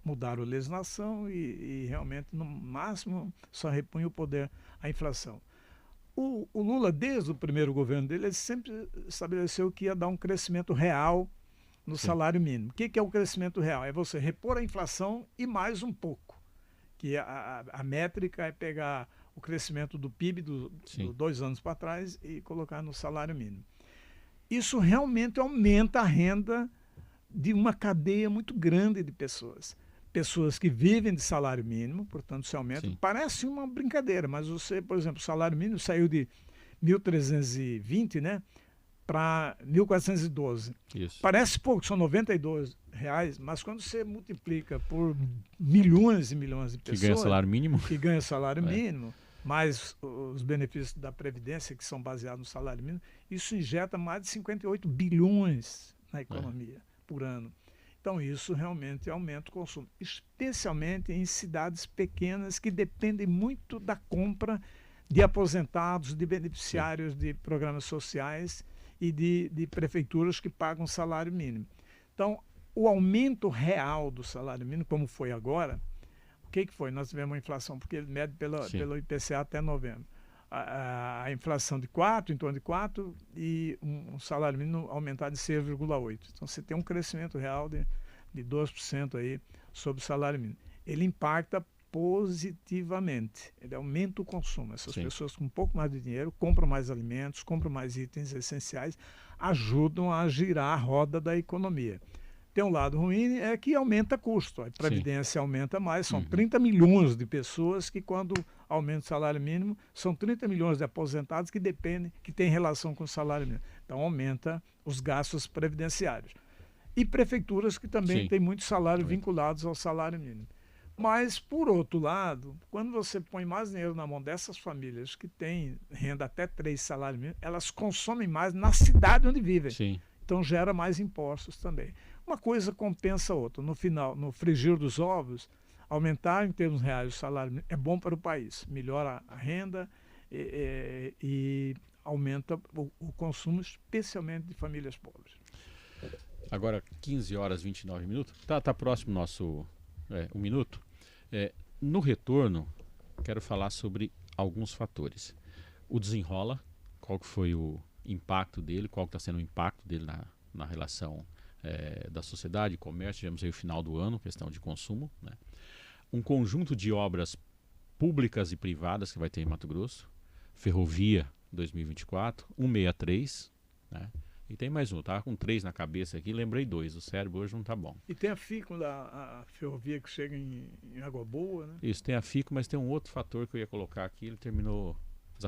[SPEAKER 2] Mudaram a legislação e realmente, no máximo, só repunha o poder à inflação. O Lula, desde o primeiro governo dele, ele sempre estabeleceu que ia dar um crescimento real no salário mínimo. O que é o crescimento real? É você repor a inflação e mais um pouco. Que a métrica é pegar o crescimento do PIB do 2 anos para trás e colocar no salário mínimo. Isso realmente aumenta a renda de uma cadeia muito grande de pessoas. Pessoas que vivem de salário mínimo, portanto, se aumenta. Parece uma brincadeira, mas você, por exemplo, o salário mínimo saiu de 1.320, né? Para 1.412. Parece pouco, são R$92, mas quando você multiplica por milhões e milhões de pessoas
[SPEAKER 1] que
[SPEAKER 2] ganham salário mínimo, mais os benefícios da Previdência, que são baseados no salário mínimo, isso injeta mais de 58 bilhões na economia por ano. Então isso realmente aumenta o consumo, especialmente em cidades pequenas que dependem muito da compra de aposentados, de beneficiários de programas sociais e de prefeituras que pagam salário mínimo. Então, o aumento real do salário mínimo, como foi agora, o que foi? Nós tivemos uma inflação, porque ele mede pelo IPCA até novembro. A inflação de 4, em torno de 4, e um salário mínimo aumentado de 6,8. Então, você tem um crescimento real de 2% aí sobre o salário mínimo. Ele impacta positivamente, ele aumenta o consumo. Essas pessoas com um pouco mais de dinheiro compram mais alimentos, compram mais itens essenciais, ajudam a girar a roda da economia. Tem um lado ruim, é que aumenta custo, a Previdência aumenta mais, são 30 milhões de pessoas que quando aumenta o salário mínimo, são 30 milhões de aposentados que dependem, que têm relação com o salário mínimo. Então aumenta os gastos previdenciários. E prefeituras que também têm muito salário vinculados ao salário mínimo. Mas, por outro lado, quando você põe mais dinheiro na mão dessas famílias que têm renda até 3 salários mínimos, elas consomem mais na cidade onde vivem. Então, gera mais impostos também. Uma coisa compensa a outra. No final, no frigir dos ovos, aumentar em termos reais o salário mínimo é bom para o país. Melhora a renda e aumenta o consumo, especialmente de famílias pobres.
[SPEAKER 1] Agora, 15 horas e 29 minutos. Tá próximo nosso... um minuto. No retorno, quero falar sobre alguns fatores. O desenrola, qual que foi o impacto dele, qual que está sendo o impacto dele na relação da sociedade, comércio, tivemos aí o final do ano, questão de consumo. Né? Um conjunto de obras públicas e privadas que vai ter em Mato Grosso, ferrovia 2024, 163, né? E tem mais um, tá com 3 na cabeça aqui, lembrei 2, o cérebro hoje não tá bom.
[SPEAKER 2] E tem a FICO, a ferrovia que chega em Água Boa, né?
[SPEAKER 1] Isso, tem a FICO, mas tem um outro fator que eu ia colocar aqui, ele terminou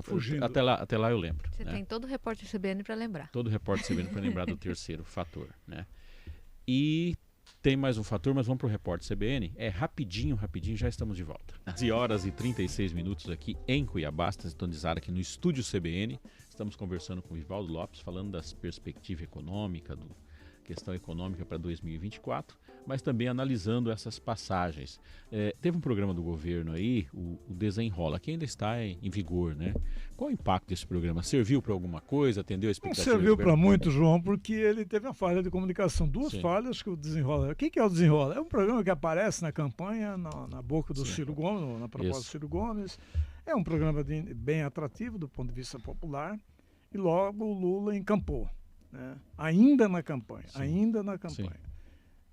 [SPEAKER 2] fugindo.
[SPEAKER 1] Até lá eu lembro.
[SPEAKER 4] Você tem todo o repórter CBN para lembrar.
[SPEAKER 1] Todo o repórter CBN para lembrar do terceiro fator, né? E tem mais um fator, mas vamos para o repórter CBN. Rapidinho, já estamos de volta. 11 horas e 36 minutos aqui em Cuiabá, sintonizado aqui no estúdio CBN. Estamos conversando com o Vivaldo Lopes, falando das perspectivas econômicas, questão econômica para 2024, mas também analisando essas passagens. Teve um programa do governo aí, o Desenrola, que ainda está em vigor, né? Qual o impacto desse programa? Serviu para alguma coisa? Atendeu a expectativa?
[SPEAKER 2] Não serviu para muito, João, porque ele teve uma falha de comunicação. Duas falhas que o Desenrola. O que é o Desenrola? É um programa que aparece na campanha, na boca do Ciro Gomes, na proposta do Ciro Gomes. É um programa bem atrativo do ponto de vista popular. E logo o Lula encampou, né? Ainda na campanha.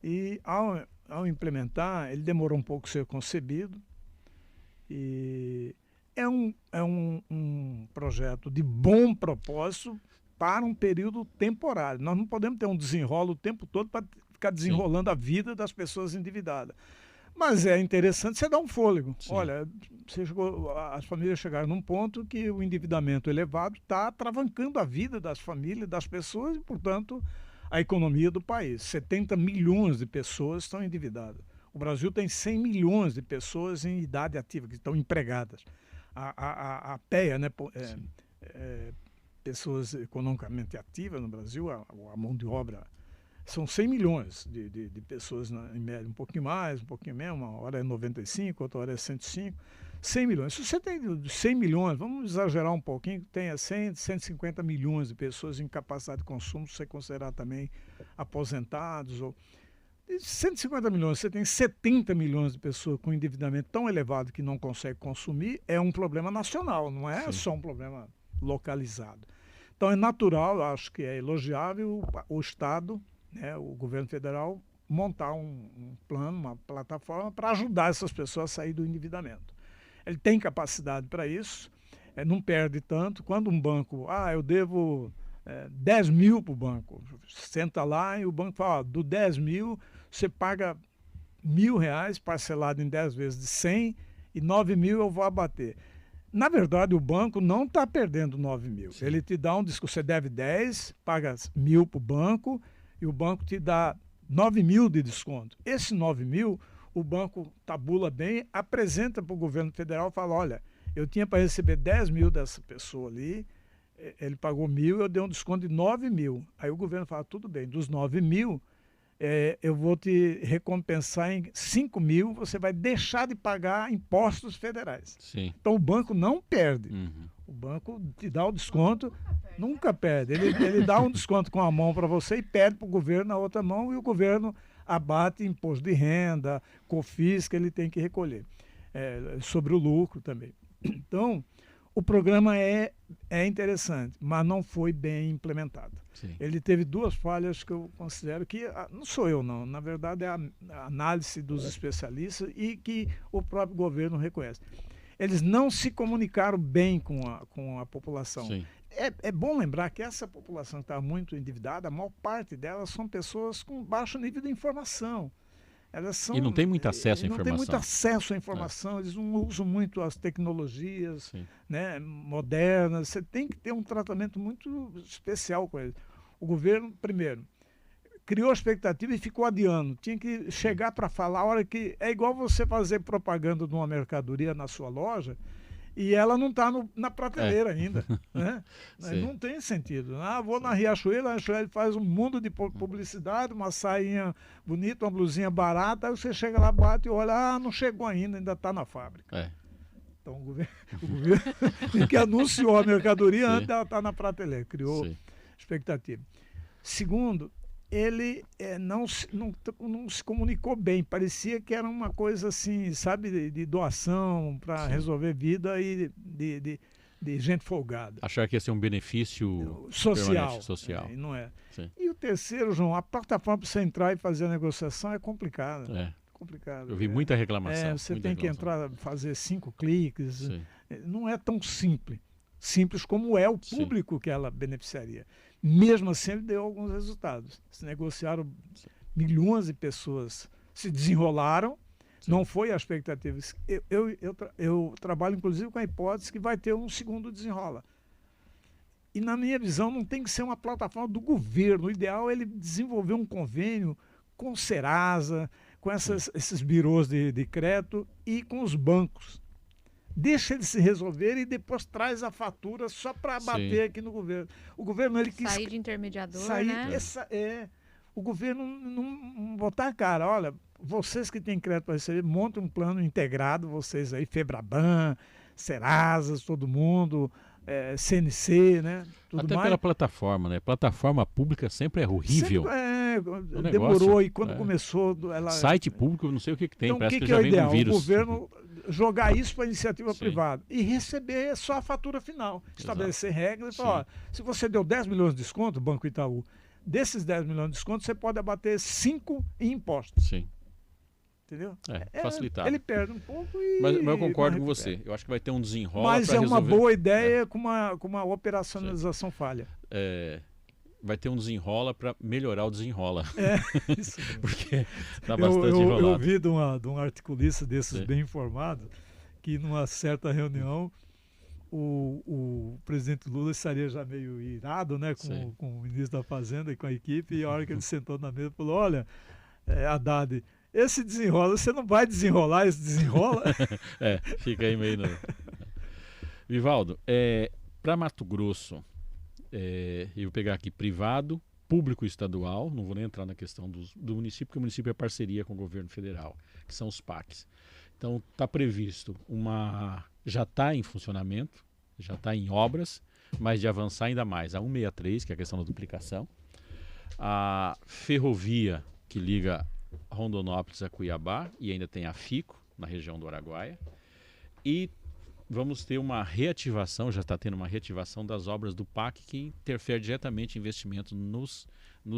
[SPEAKER 2] E ao implementar, ele demorou um pouco a ser concebido. E é um projeto de bom propósito para um período temporário. Nós não podemos ter um desenrolo o tempo todo para ficar desenrolando a vida das pessoas endividadas. Mas é interessante você dar um fôlego. Sim. Olha, as famílias chegaram num ponto que o endividamento elevado está atravancando a vida das famílias, das pessoas e, portanto, a economia do país. 70 milhões de pessoas estão endividadas. O Brasil tem 100 milhões de pessoas em idade ativa, que estão empregadas. A PEA, né, pessoas economicamente ativas no Brasil, a mão de obra, são 100 milhões de pessoas, em média, um pouquinho mais, um pouquinho menos, uma hora é 95, outra hora é 105, 100 milhões. Se você tem 100 milhões, vamos exagerar um pouquinho, tenha 100, 150 milhões de pessoas em capacidade de consumo, se você considerar também aposentados, ou 150 milhões, você tem 70 milhões de pessoas com endividamento tão elevado que não consegue consumir, é um problema nacional, não é só um problema localizado. Então é natural, acho que é elogiável o Estado, né, o governo federal, montar um plano, uma plataforma para ajudar essas pessoas a sair do endividamento. Ele tem capacidade para isso, não perde tanto. Quando um banco, eu devo 10 mil para o banco, senta lá e o banco fala, do 10 mil você paga R$1.000 parcelado em 10 vezes de 100 e 9 mil eu vou abater. Na verdade, o banco não está perdendo 9 mil. Sim. Ele te dá um desconto, você deve 10, paga 1.000 para o banco e o banco te dá 9 mil de desconto. Esse 9 mil, o banco tabula bem, apresenta para o governo federal e fala, olha, eu tinha para receber 10 mil dessa pessoa ali, ele pagou 1.000, eu dei um desconto de 9 mil. Aí o governo fala, tudo bem, dos 9 mil, eu vou te recompensar em 5 mil, você vai deixar de pagar impostos federais.
[SPEAKER 1] Sim.
[SPEAKER 2] Então o banco não perde. Uhum. O banco te dá o desconto, nunca perde. Ele dá um desconto com a mão para você e pede para o governo na outra mão e o governo abate imposto de renda, COFINS que ele tem que recolher, sobre o lucro também. Então, o programa é interessante, mas não foi bem implementado. Sim. Ele teve duas falhas que eu considero que, não sou eu não, na verdade é a análise dos especialistas e que o próprio governo reconhece. Eles não se comunicaram bem com a população. Sim. É bom lembrar que essa população que está muito endividada, a maior parte delas são pessoas com baixo nível de informação.
[SPEAKER 1] E não tem muito acesso à informação.
[SPEAKER 2] Não tem muito acesso à informação, eles não usam muito as tecnologias, né, modernas. Você tem que ter um tratamento muito especial com eles. O governo, primeiro, criou a expectativa e ficou adiando. Tinha que chegar para falar a hora que... É igual você fazer propaganda de uma mercadoria na sua loja e ela não está na prateleira ainda. Né? Não tem sentido. Vou na Riachuelo, a Riachuelo faz um mundo de publicidade, uma sainha bonita, uma blusinha barata, aí você chega lá, bate e olha, não chegou ainda está na fábrica. Então o governo que anunciou a mercadoria antes dela estar na prateleira, criou expectativa. Segundo, ele não se comunicou bem, parecia que era uma coisa assim, sabe, de doação para resolver vida e de gente folgada.
[SPEAKER 1] Achar que ia ser um benefício
[SPEAKER 2] social.
[SPEAKER 1] Não
[SPEAKER 2] é. E o terceiro, João, a plataforma para você entrar e fazer a negociação é complicada.
[SPEAKER 1] Eu vi muita reclamação.
[SPEAKER 2] Você tem que entrar, fazer 5 cliques. Não é tão simples como é o público que ela beneficiaria. Mesmo assim, ele deu alguns resultados. Se negociaram milhões de pessoas, se desenrolaram, não foi a expectativa. Eu trabalho, inclusive, com a hipótese que vai ter um segundo desenrola. E, na minha visão, não tem que ser uma plataforma do governo. O ideal é ele desenvolver um convênio com o Serasa, com esses birôs de crédito e com os bancos. Deixa eles se resolverem e depois traz a fatura só para bater aqui no governo. O governo ele quis
[SPEAKER 4] sair de intermediador,
[SPEAKER 2] né? o governo não botar a cara, olha, vocês que têm crédito para receber, montem um plano integrado, vocês aí, Febraban, Serasa, todo mundo, CNC, né? Tudo
[SPEAKER 1] Até
[SPEAKER 2] mais.
[SPEAKER 1] pela plataforma, né? Plataforma pública sempre é horrível.
[SPEAKER 2] Sempre, demorou, e quando começou...
[SPEAKER 1] Site público, eu não sei o que tem,
[SPEAKER 2] então,
[SPEAKER 1] parece que
[SPEAKER 2] já
[SPEAKER 1] já
[SPEAKER 2] é
[SPEAKER 1] vem
[SPEAKER 2] ideal?
[SPEAKER 1] com vírus.
[SPEAKER 2] O governo jogar isso para a iniciativa
[SPEAKER 1] Sim.
[SPEAKER 2] privada e receber só a fatura final. Estabelecer regras e falar, ó, se você deu 10 milhões de desconto, Banco Itaú, desses 10 milhões de desconto, você pode abater 5 em impostos.
[SPEAKER 1] Sim.
[SPEAKER 2] Entendeu?
[SPEAKER 1] Facilitado.
[SPEAKER 2] Ele perde um pouco e...
[SPEAKER 1] Mas eu concordo com você. Eu acho que vai ter um desenrola para
[SPEAKER 2] resolver. Mas é uma boa ideia com uma operacionalização falha.
[SPEAKER 1] Vai ter um desenrola para melhorar o desenrola.
[SPEAKER 2] Isso mesmo.
[SPEAKER 1] Porque está bastante enrolado.
[SPEAKER 2] Eu vi de um articulista desses bem informado que numa certa reunião o presidente Lula estaria já meio irado, né, com o ministro da Fazenda e com a equipe, e a hora que ele sentou na mesa falou, olha, Haddad, esse desenrola, você não vai desenrolar esse desenrola?
[SPEAKER 1] Fica aí meio... Vivaldo, para Mato Grosso, eu vou pegar aqui privado, público e estadual, não vou nem entrar na questão do município, porque o município é parceria com o governo federal, que são os PACs. Então está previsto já está em funcionamento, já está em obras, mas de avançar ainda mais a 163, que é a questão da duplicação, a ferrovia que liga Rondonópolis a Cuiabá, e ainda tem a FICO, na região do Araguaia, e vamos ter uma reativação, já está tendo uma reativação das obras do PAC que interfere diretamente em investimento nos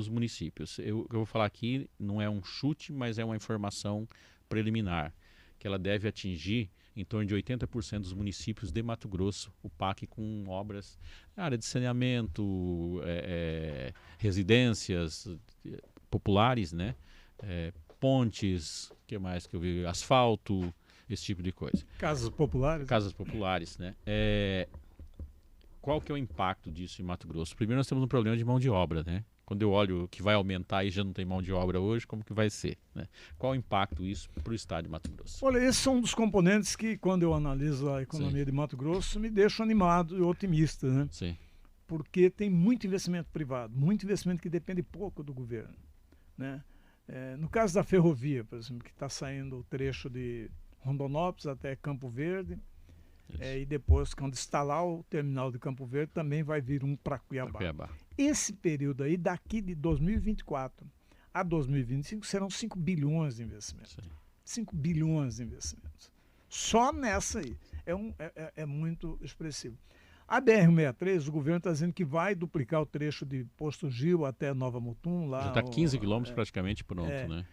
[SPEAKER 1] municípios. Eu vou falar aqui, não é um chute, mas é uma informação preliminar, que ela deve atingir em torno de 80% dos municípios de Mato Grosso, o PAC com obras na área de saneamento, residências populares, né? Pontes, que mais que eu vi? Asfalto, esse tipo de coisa.
[SPEAKER 2] Casas populares?
[SPEAKER 1] Casas populares, né? Qual que é o impacto disso em Mato Grosso? Primeiro nós temos um problema de mão de obra, né? Quando eu olho que vai aumentar e já não tem mão de obra hoje, como que vai ser, né? Qual o impacto isso para o estado de Mato Grosso?
[SPEAKER 2] Olha, esses são um dos componentes que, quando eu analiso a economia de Mato Grosso, me deixam animado e otimista, né?
[SPEAKER 1] Sim.
[SPEAKER 2] Porque tem muito investimento privado, muito investimento que depende pouco do governo, né? No caso da ferrovia, por exemplo, que está saindo o trecho de Rondonópolis até Campo Verde, e depois, quando instalar o terminal de Campo Verde, também vai vir um para Cuiabá. Esse período aí, daqui de 2024 a 2025, serão 5 bilhões de investimentos. Sim. 5 bilhões de investimentos. Só nessa aí. É muito expressivo. A BR-163, o governo está dizendo que vai duplicar o trecho de Posto Gil até Nova Mutum. Lá,
[SPEAKER 1] já está 15 quilômetros praticamente pronto, né?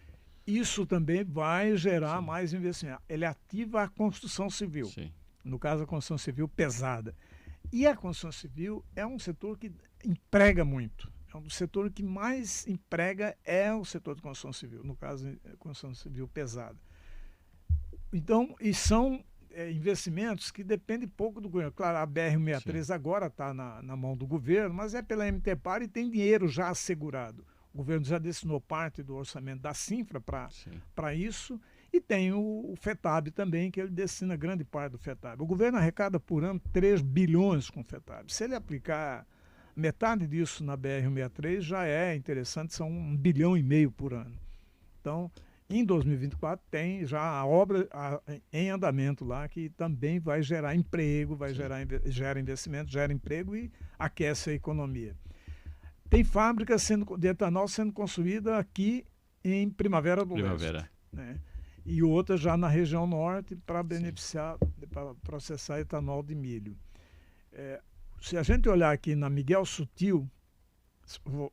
[SPEAKER 2] Isso também vai gerar mais investimento. Ele ativa a construção civil.
[SPEAKER 1] Sim.
[SPEAKER 2] No caso, a construção civil pesada. E a construção civil é um setor que emprega muito. É um setor que mais emprega é o setor de construção civil, no caso, construção civil pesada. Então, e são investimentos que dependem pouco do governo. Claro, a BR-163 agora está na mão do governo, mas é pela MTPAR e tem dinheiro já assegurado. O governo já destinou parte do orçamento da Cinfra para isso. E tem o FETAB também, que ele destina grande parte do FETAB. O governo arrecada por ano 3 bilhões com o FETAB. Se ele aplicar metade disso na BR-163, já é interessante, são 1,5 bilhão por ano. Então, em 2024, tem já a obra em andamento lá, que também vai gerar emprego, gera investimento, gera emprego e aquece a economia. Tem fábricas de etanol sendo construída aqui em Primavera do Leste. Né? E outras já na região norte para beneficiar, para processar etanol de milho. Se a gente olhar aqui na Miguel Sutil,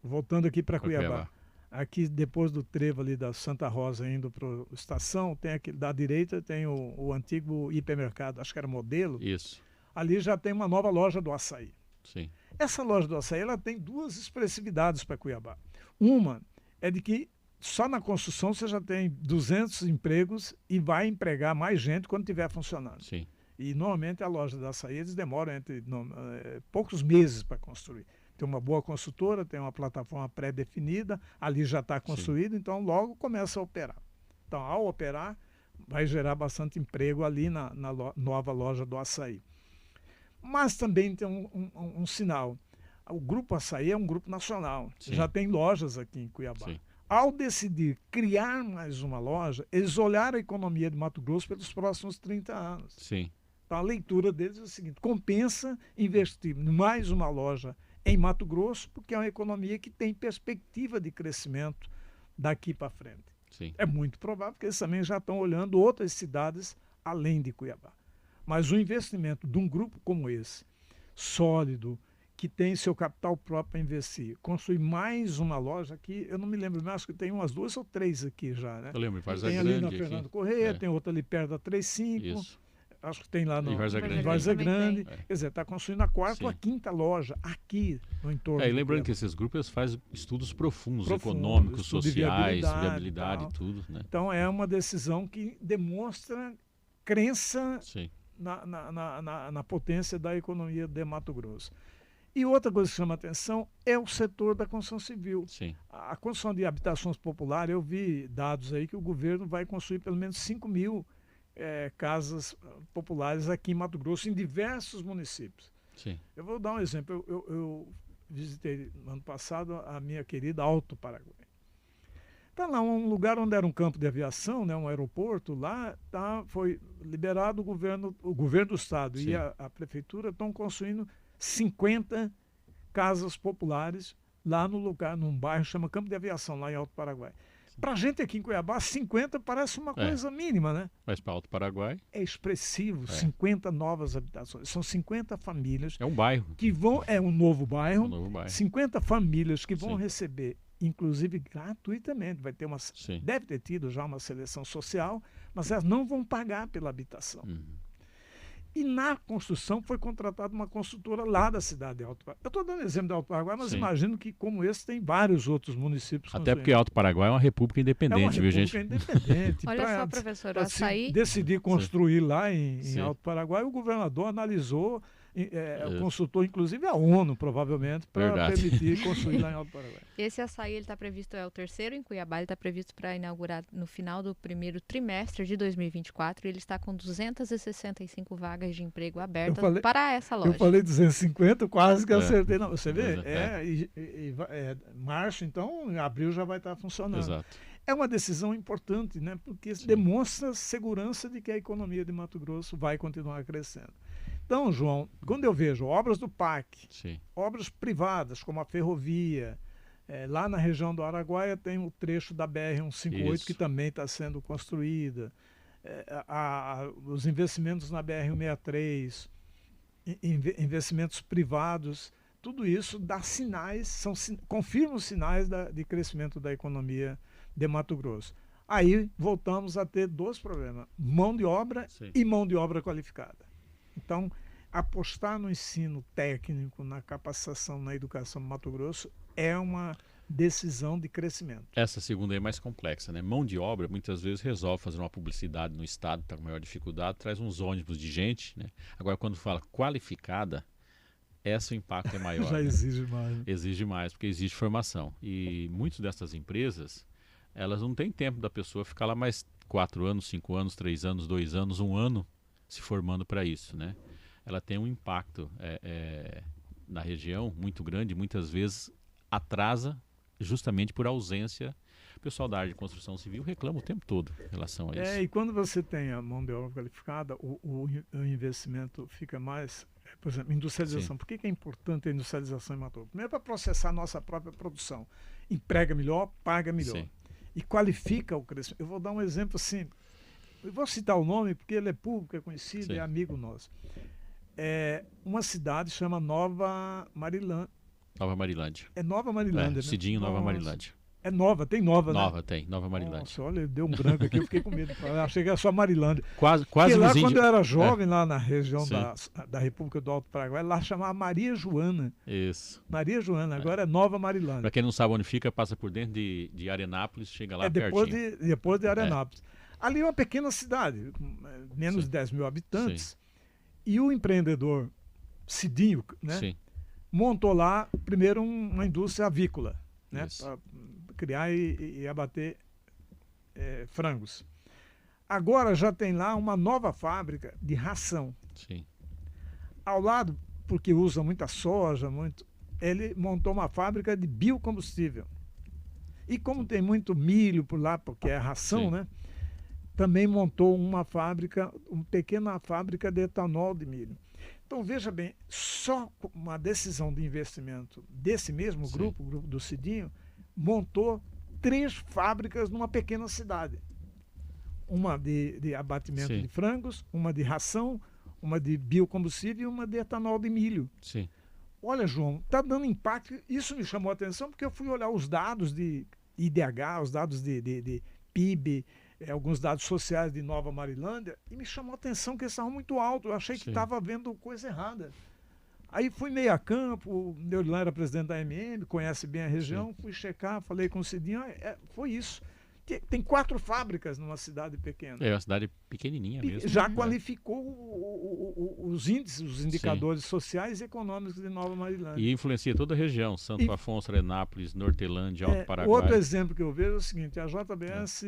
[SPEAKER 2] voltando aqui para Cuiabá, aqui depois do trevo ali da Santa Rosa indo para a estação, tem aqui da direita tem o antigo hipermercado, acho que era Modelo.
[SPEAKER 1] Isso.
[SPEAKER 2] Ali já tem uma nova loja do açaí.
[SPEAKER 1] Sim.
[SPEAKER 2] Essa loja do açaí ela tem duas expressividades para Cuiabá. Uma é de que só na construção você já tem 200 empregos e vai empregar mais gente quando estiver funcionando.
[SPEAKER 1] Sim.
[SPEAKER 2] E normalmente a loja da açaí eles demoram poucos meses para construir. Tem uma boa construtora, tem uma plataforma pré-definida, ali já está construído, então logo começa a operar. Então, ao operar, vai gerar bastante emprego ali na nova loja do açaí. Mas também tem um sinal. O Grupo Açaí é um grupo nacional,
[SPEAKER 1] Sim.
[SPEAKER 2] já tem lojas aqui em Cuiabá.
[SPEAKER 1] Sim.
[SPEAKER 2] Ao decidir criar mais uma loja, eles olharam a economia de Mato Grosso pelos próximos 30 anos.
[SPEAKER 1] Sim.
[SPEAKER 2] Então, a leitura deles é a seguinte: compensa investir em mais uma loja em Mato Grosso, porque é uma economia que tem perspectiva de crescimento daqui para frente.
[SPEAKER 1] Sim.
[SPEAKER 2] É muito provável que eles também já estão olhando outras cidades além de Cuiabá. Mas o investimento de um grupo como esse, sólido, que tem seu capital próprio para investir, construir mais uma loja aqui, eu não me lembro mais, acho que tem umas 2 ou 3 aqui já, né?
[SPEAKER 1] Eu lembro, Várzea
[SPEAKER 2] Tem
[SPEAKER 1] Grande
[SPEAKER 2] ali na
[SPEAKER 1] aqui.
[SPEAKER 2] Fernando Corrêa, tem outra ali perto da 35,
[SPEAKER 1] Isso.
[SPEAKER 2] acho que tem lá no
[SPEAKER 1] Em Várzea Grande.
[SPEAKER 2] Várzea
[SPEAKER 4] também
[SPEAKER 2] Grande.
[SPEAKER 1] tem.
[SPEAKER 2] Quer dizer, está construindo a 4ª ou a
[SPEAKER 1] Sim.
[SPEAKER 2] 5ª loja aqui no entorno.
[SPEAKER 1] E
[SPEAKER 2] de
[SPEAKER 1] lembrando que
[SPEAKER 2] Cuiabá.
[SPEAKER 1] esses grupos fazem estudos profundos,
[SPEAKER 2] Profundos,
[SPEAKER 1] econômicos,
[SPEAKER 2] estudo de
[SPEAKER 1] sociais,
[SPEAKER 2] viabilidade
[SPEAKER 1] viabilidade
[SPEAKER 2] e
[SPEAKER 1] e tudo, né?
[SPEAKER 2] Então é uma decisão que demonstra crença
[SPEAKER 1] Sim.
[SPEAKER 2] na potência da economia de Mato Grosso. E outra coisa que chama atenção é o setor da construção civil.
[SPEAKER 1] Sim.
[SPEAKER 2] A construção de habitações populares, eu vi dados aí que o governo vai construir pelo menos 5.000 casas populares aqui em Mato Grosso, em diversos municípios.
[SPEAKER 1] Sim.
[SPEAKER 2] Eu vou dar um exemplo. Eu visitei no ano passado a minha querida Alto Paraguai. Está lá um lugar onde era um campo de aviação, né, um aeroporto, lá foi liberado o governo do estado
[SPEAKER 1] Sim.
[SPEAKER 2] e a prefeitura estão construindo 50 casas populares lá no lugar, num bairro que chama Campo de Aviação, lá em Alto Paraguai. Para a gente aqui em Cuiabá, 50 parece uma coisa mínima, né?
[SPEAKER 1] Mas para Alto Paraguai
[SPEAKER 2] É expressivo, 50 novas habitações. São 50 famílias
[SPEAKER 1] é um bairro.
[SPEAKER 2] que vão, é um novo bairro,
[SPEAKER 1] Um novo bairro.
[SPEAKER 2] 50 famílias que vão
[SPEAKER 1] Sim.
[SPEAKER 2] receber, inclusive gratuitamente, vai ter
[SPEAKER 1] Sim.
[SPEAKER 2] deve ter tido já uma seleção social, mas elas não vão pagar pela habitação. E na construção foi contratada uma construtora lá da cidade de Alto Paraguai. Eu estou dando exemplo de Alto Paraguai, mas
[SPEAKER 1] Sim.
[SPEAKER 2] imagino que, como esse, tem vários outros municípios.
[SPEAKER 1] Até porque Alto Paraguai é uma república independente, viu, gente?
[SPEAKER 2] Independente.
[SPEAKER 4] Olha só, professor, o açaí...
[SPEAKER 2] decidir construir lá em
[SPEAKER 1] Sim.
[SPEAKER 2] Alto Paraguai, o governador analisou, consultou inclusive a ONU, provavelmente, para
[SPEAKER 1] Verdade.
[SPEAKER 2] permitir construir lá em Alto Paraguai.
[SPEAKER 4] Esse açaí ele está previsto, é o terceiro em Cuiabá, ele está previsto para inaugurar no final do primeiro trimestre de 2024 e ele está com 265 vagas de emprego abertas para essa loja.
[SPEAKER 2] Eu falei 250, quase que acertei. Não, você vê?
[SPEAKER 1] Mas
[SPEAKER 2] Março, então, em abril já vai estar funcionando.
[SPEAKER 1] Exato.
[SPEAKER 2] É uma decisão importante, né? Porque demonstra segurança de que a economia de Mato Grosso vai continuar crescendo. Então, João, quando eu vejo obras do PAC,
[SPEAKER 1] Sim.
[SPEAKER 2] obras privadas, como a ferrovia, lá na região do Araguaia tem o trecho da BR-158
[SPEAKER 1] Isso.
[SPEAKER 2] que também está sendo construída, os investimentos na BR-163, investimentos privados, tudo isso dá sinais, confirma os sinais de crescimento da economia de Mato Grosso. Aí voltamos a ter 2 problemas, mão de obra e mão de obra qualificada. Então, apostar no ensino técnico, na capacitação, na educação no Mato Grosso é uma decisão de crescimento.
[SPEAKER 1] Essa segunda é mais complexa, né? Mão de obra muitas vezes resolve fazer uma publicidade no estado, está com maior dificuldade, traz uns ônibus de gente, né? Agora, quando fala qualificada, esse o impacto é maior.
[SPEAKER 2] Já
[SPEAKER 1] né?
[SPEAKER 2] exige mais. Né?
[SPEAKER 1] Exige mais, porque exige formação. E muitas dessas empresas, elas não têm tempo da pessoa ficar lá mais 4 anos, 5 anos, 3 anos, 2 anos, 1 ano se formando para isso, né? Ela tem um impacto na região muito grande, muitas vezes atrasa justamente por ausência. O pessoal da área de construção civil reclama o tempo todo em relação a isso.
[SPEAKER 2] E quando você tem a mão de obra qualificada, o investimento fica mais... Por exemplo, industrialização.
[SPEAKER 1] Sim.
[SPEAKER 2] Por que é importante a industrialização em Mato Grosso? Primeiro, para processar a nossa própria produção. Emprega melhor, paga melhor.
[SPEAKER 1] Sim.
[SPEAKER 2] E qualifica o crescimento. Eu vou dar um exemplo assim... Eu vou citar o nome porque ele é público, é conhecido, é amigo nosso. Uma cidade chama Nova Marilândia.
[SPEAKER 1] Nova Marilândia.
[SPEAKER 2] É Nova Marilândia, né?
[SPEAKER 1] Cidinho, Nova Marilândia.
[SPEAKER 2] É nova, tem nova, né?
[SPEAKER 1] Nova Marilândia.
[SPEAKER 2] Nossa, olha, deu um branco aqui, eu fiquei com medo. Eu achei que era só Marilândia.
[SPEAKER 1] Quase
[SPEAKER 2] Porque lá,
[SPEAKER 1] vizinho
[SPEAKER 2] quando eu era jovem, lá na região
[SPEAKER 1] Sim.
[SPEAKER 2] da República do Alto Paraguai, lá chamava Maria Joana.
[SPEAKER 1] Isso.
[SPEAKER 2] Maria Joana, agora é Nova Marilândia.
[SPEAKER 1] Para quem não sabe onde fica, passa por dentro de Arenápolis, chega lá pertinho.
[SPEAKER 2] Depois de Arenápolis. Ali é uma pequena cidade, com menos de 10 mil habitantes.
[SPEAKER 1] Sim.
[SPEAKER 2] E o empreendedor Cidinho, né?
[SPEAKER 1] Sim.
[SPEAKER 2] Montou lá, primeiro, uma indústria avícola, né?
[SPEAKER 1] Isso.
[SPEAKER 2] Para criar e abater frangos. Agora já tem lá uma nova fábrica de ração.
[SPEAKER 1] Sim.
[SPEAKER 2] Ao lado, porque usa muita soja, ele montou uma fábrica de biocombustível. E como tem muito milho por lá, porque é ração,
[SPEAKER 1] Sim.
[SPEAKER 2] né? Também montou uma pequena fábrica de etanol de milho. Então, veja bem, só uma decisão de investimento desse mesmo grupo, o grupo do Cidinho, montou 3 fábricas numa pequena cidade. Uma de abatimento
[SPEAKER 1] Sim.
[SPEAKER 2] de frangos, uma de ração, uma de biocombustível e uma de etanol de milho.
[SPEAKER 1] Sim.
[SPEAKER 2] Olha, João, está dando impacto. Isso me chamou a atenção porque eu fui olhar os dados de IDH, os dados de PIB, alguns dados sociais de Nova Marilândia, e me chamou a atenção que eles estavam muito altos. Eu achei que estava vendo coisa errada. Aí fui meio a campo, o Neurilan era presidente da MM, conhece bem a região, fui checar, falei com o Cidinho, foi isso. Tem 4 fábricas numa cidade pequena.
[SPEAKER 1] É uma cidade pequenininha mesmo.
[SPEAKER 2] Já qualificou os índices, os indicadores sociais e econômicos de Nova Marilândia.
[SPEAKER 1] E influencia toda a região, Santo Afonso, Arenápolis, Nortelândia, Alto Paraguai.
[SPEAKER 2] Outro exemplo que eu vejo é o seguinte, a JBS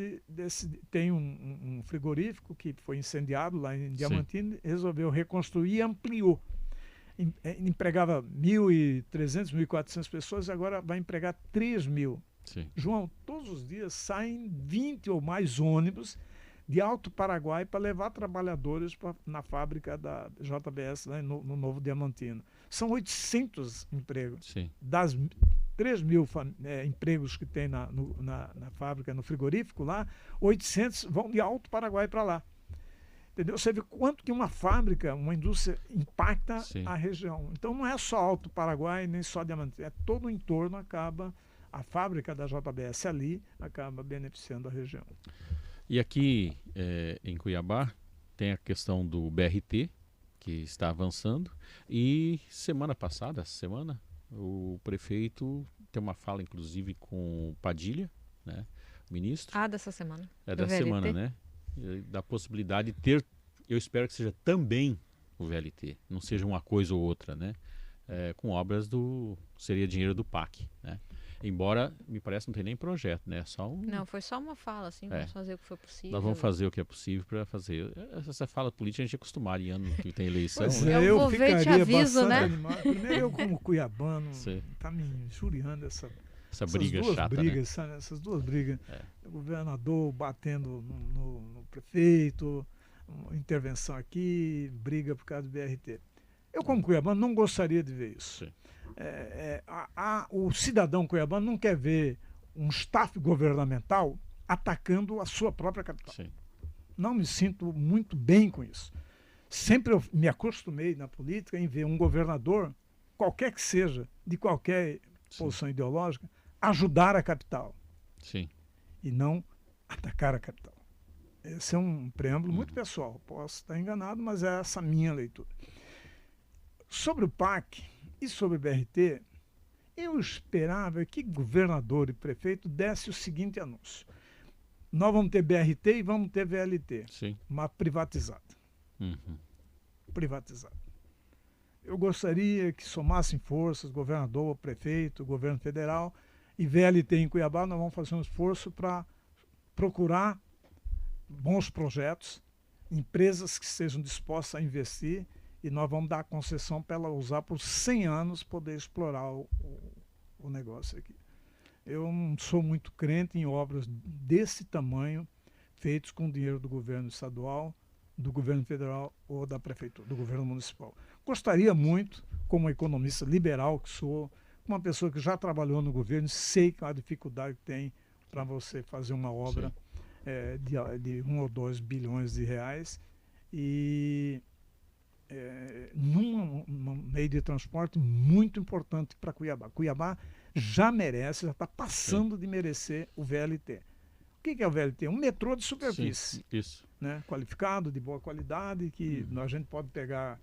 [SPEAKER 2] tem um frigorífico que foi incendiado lá em Diamantino, resolveu reconstruir e ampliou. Empregava 1.300, 1.400 pessoas, agora vai empregar 3.000.
[SPEAKER 1] Sim.
[SPEAKER 2] João, todos os dias saem 20 ou mais ônibus de Alto Paraguai para levar trabalhadores na fábrica da JBS lá no Novo Diamantino. São 800 empregos.
[SPEAKER 1] Sim.
[SPEAKER 2] Das 3.000 empregos que tem na fábrica, no frigorífico lá, 800 vão de Alto Paraguai para lá. Entendeu? Você vê quanto que uma fábrica, uma indústria impacta a região. Então não é só Alto Paraguai, nem só Diamantino, todo o entorno acaba... A fábrica da JBS ali acaba beneficiando a região.
[SPEAKER 1] E aqui em Cuiabá tem a questão do BRT, que está avançando. E semana passada, o prefeito tem uma fala, inclusive, com o Padilha, né, o ministro.
[SPEAKER 4] Dessa semana.
[SPEAKER 1] É da semana, né? Da possibilidade de ter, eu espero que seja também o VLT, não seja uma coisa ou outra, né? Com obras seria dinheiro do PAC, né? Embora, me parece, não tem nem projeto, né?
[SPEAKER 4] Não, foi só uma fala, assim, vamos fazer o que for possível.
[SPEAKER 1] Nós vamos fazer o que é possível para fazer. Essa fala política a gente é acostumado em ano que tem eleição.
[SPEAKER 2] Né?
[SPEAKER 4] Eu ficaria te aviso, né?
[SPEAKER 2] Animado. Primeiro eu como cuiabano, tá me injuriando essa
[SPEAKER 1] briga chata,
[SPEAKER 2] brigas,
[SPEAKER 1] né?
[SPEAKER 2] Essas duas brigas. O governador batendo no prefeito, intervenção aqui, briga por causa do BRT. Eu como cuiabano não gostaria de ver isso.
[SPEAKER 1] Sim.
[SPEAKER 2] O cidadão cuiabano não quer ver um staff governamental atacando a sua própria capital.
[SPEAKER 1] Sim.
[SPEAKER 2] Não me sinto muito bem com isso. Sempre eu me acostumei na política em ver um governador, qualquer que seja, de qualquer posição ideológica, ajudar a capital.
[SPEAKER 1] Sim.
[SPEAKER 2] E não atacar a capital. Esse é um preâmbulo muito pessoal. Posso estar enganado, mas é essa a minha leitura. Sobre o PAC e sobre o BRT, eu esperava que governador e prefeito desse o seguinte anúncio. Nós vamos ter BRT e vamos ter VLT, mas privatizada. Privatizada. Eu gostaria que somassem forças, governador, prefeito, governo federal e VLT em Cuiabá. Nós vamos fazer um esforço para procurar bons projetos, empresas que estejam dispostas a investir, e nós vamos dar a concessão para ela usar por 100 anos, poder explorar o negócio aqui. Eu não sou muito crente em obras desse tamanho, feitas com dinheiro do governo estadual, do governo federal ou da prefeitura, do governo municipal. Gostaria muito, como economista liberal que sou, uma pessoa que já trabalhou no governo, sei a dificuldade que tem para você fazer uma obra de 1 ou 2 bilhões de reais e num meio de transporte muito importante para Cuiabá. Cuiabá já merece, já está passando de merecer o VLT. O que é o VLT? Um metrô de superfície.
[SPEAKER 1] Isso.
[SPEAKER 2] Né? Qualificado, de boa qualidade, que a gente pode pegar,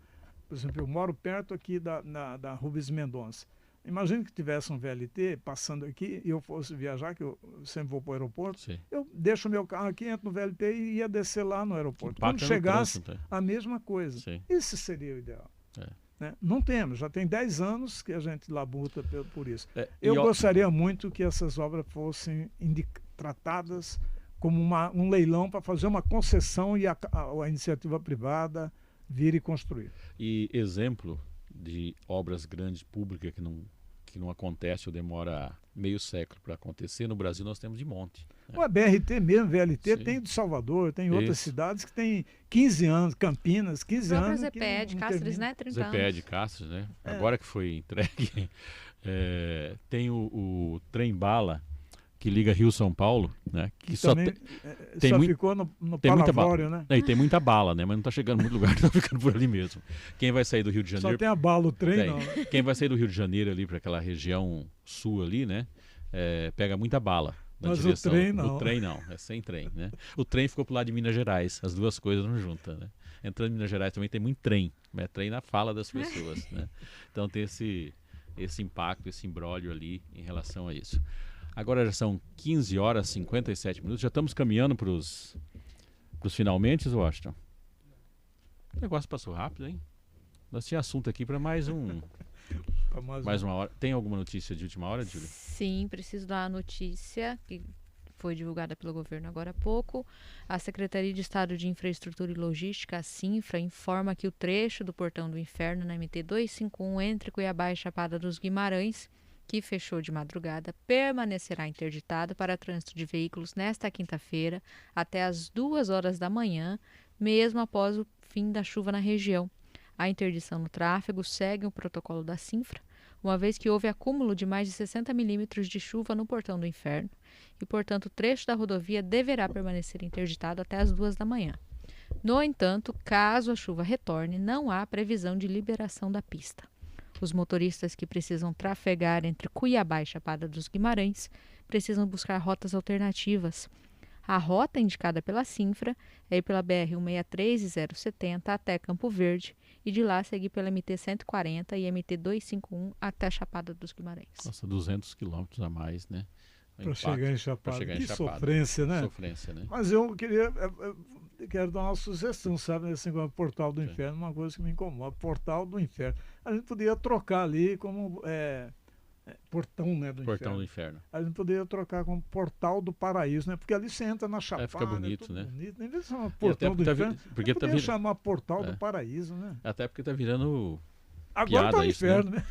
[SPEAKER 2] por exemplo, eu moro perto aqui da Rubens Mendonça. Imagina que tivesse um VLT passando aqui e eu fosse viajar, que eu sempre vou para o aeroporto, eu deixo o meu carro aqui, entro no VLT e ia descer lá no aeroporto. Quando chegasse, a mesma coisa. Esse seria o ideal. Né? Não temos, já tem 10 anos que a gente labuta por isso. Eu gostaria muito que essas obras fossem tratadas como um leilão para fazer uma concessão e a iniciativa privada vir e construir.
[SPEAKER 1] E exemplo de obras grandes públicas que não que não acontece ou demora meio século para acontecer, no Brasil nós temos de monte.
[SPEAKER 2] Né? O BRT mesmo, VLT, tem de Salvador, tem outras cidades que tem 15 anos, Campinas, 15 anos.
[SPEAKER 4] O ZPE de Cáceres, né? 30 anos.
[SPEAKER 1] ZPE de Cáceres, né? Agora que foi entregue, tem o trem-bala, que liga Rio-São Paulo, né? Que
[SPEAKER 2] só ficou no Palavório, né?
[SPEAKER 1] E tem muita bala, né? Mas não está chegando em muito lugar, está ficando por ali mesmo. Quem vai sair do Rio de Janeiro...
[SPEAKER 2] Só tem a bala, o trem não.
[SPEAKER 1] Quem vai sair do Rio de Janeiro ali para aquela região sul ali, né? Pega muita bala.
[SPEAKER 2] Mas direção. O trem não.
[SPEAKER 1] O trem não, é sem trem, né? O trem ficou pro lado de Minas Gerais, as duas coisas não juntam, né? Entrando em Minas Gerais também tem muito trem, né? Trem na fala das pessoas, né? Então tem esse impacto, esse imbróglio ali em relação a isso. Agora já são 15 horas e 57 minutos. Já estamos caminhando para os finalmente, Washington. O negócio passou rápido, hein? Nós tínhamos assunto aqui para mais uma hora. Tem alguma notícia de última hora, Júlia?
[SPEAKER 4] Sim, preciso dar a notícia que foi divulgada pelo governo agora há pouco. A Secretaria de Estado de Infraestrutura e Logística, a Cinfra, informa que o trecho do Portão do Inferno na MT 251 entre Cuiabá e Chapada dos Guimarães, que fechou de madrugada, permanecerá interditado para trânsito de veículos nesta quinta-feira até às 2 horas da manhã, mesmo após o fim da chuva na região. A interdição no tráfego segue o protocolo da Cinfra, uma vez que houve acúmulo de mais de 60 milímetros de chuva no Portão do Inferno e, portanto, o trecho da rodovia deverá permanecer interditado até às 2 da manhã. No entanto, caso a chuva retorne, não há previsão de liberação da pista. Os motoristas que precisam trafegar entre Cuiabá e Chapada dos Guimarães precisam buscar rotas alternativas. A rota indicada pela Cinfra é ir pela BR-163 e 070 até Campo Verde e de lá seguir pela MT-140 e MT-251 até Chapada dos Guimarães.
[SPEAKER 1] Nossa, 200 quilômetros a mais, né?
[SPEAKER 2] Para chegar em Chapada. Que sofrência, né?
[SPEAKER 1] Sofrência, né?
[SPEAKER 2] Mas eu quero dar uma sugestão, sabe? Esse negócio Portal do Inferno, uma coisa que me incomoda. Portal do Inferno. A gente podia trocar ali como Portão, né, do
[SPEAKER 1] Portão
[SPEAKER 2] Inferno.
[SPEAKER 1] do Inferno.
[SPEAKER 2] A gente poderia trocar como Portal do Paraíso, né? Porque ali você entra na Chapada.
[SPEAKER 1] Fica bonito, né?
[SPEAKER 2] Bonito. Nem vez de chamar Portão do Inferno.
[SPEAKER 1] Porque
[SPEAKER 2] poderia chamar Portal do Paraíso, né?
[SPEAKER 1] Até porque tá virando
[SPEAKER 2] agora
[SPEAKER 1] piada
[SPEAKER 2] tá o Inferno,
[SPEAKER 1] né?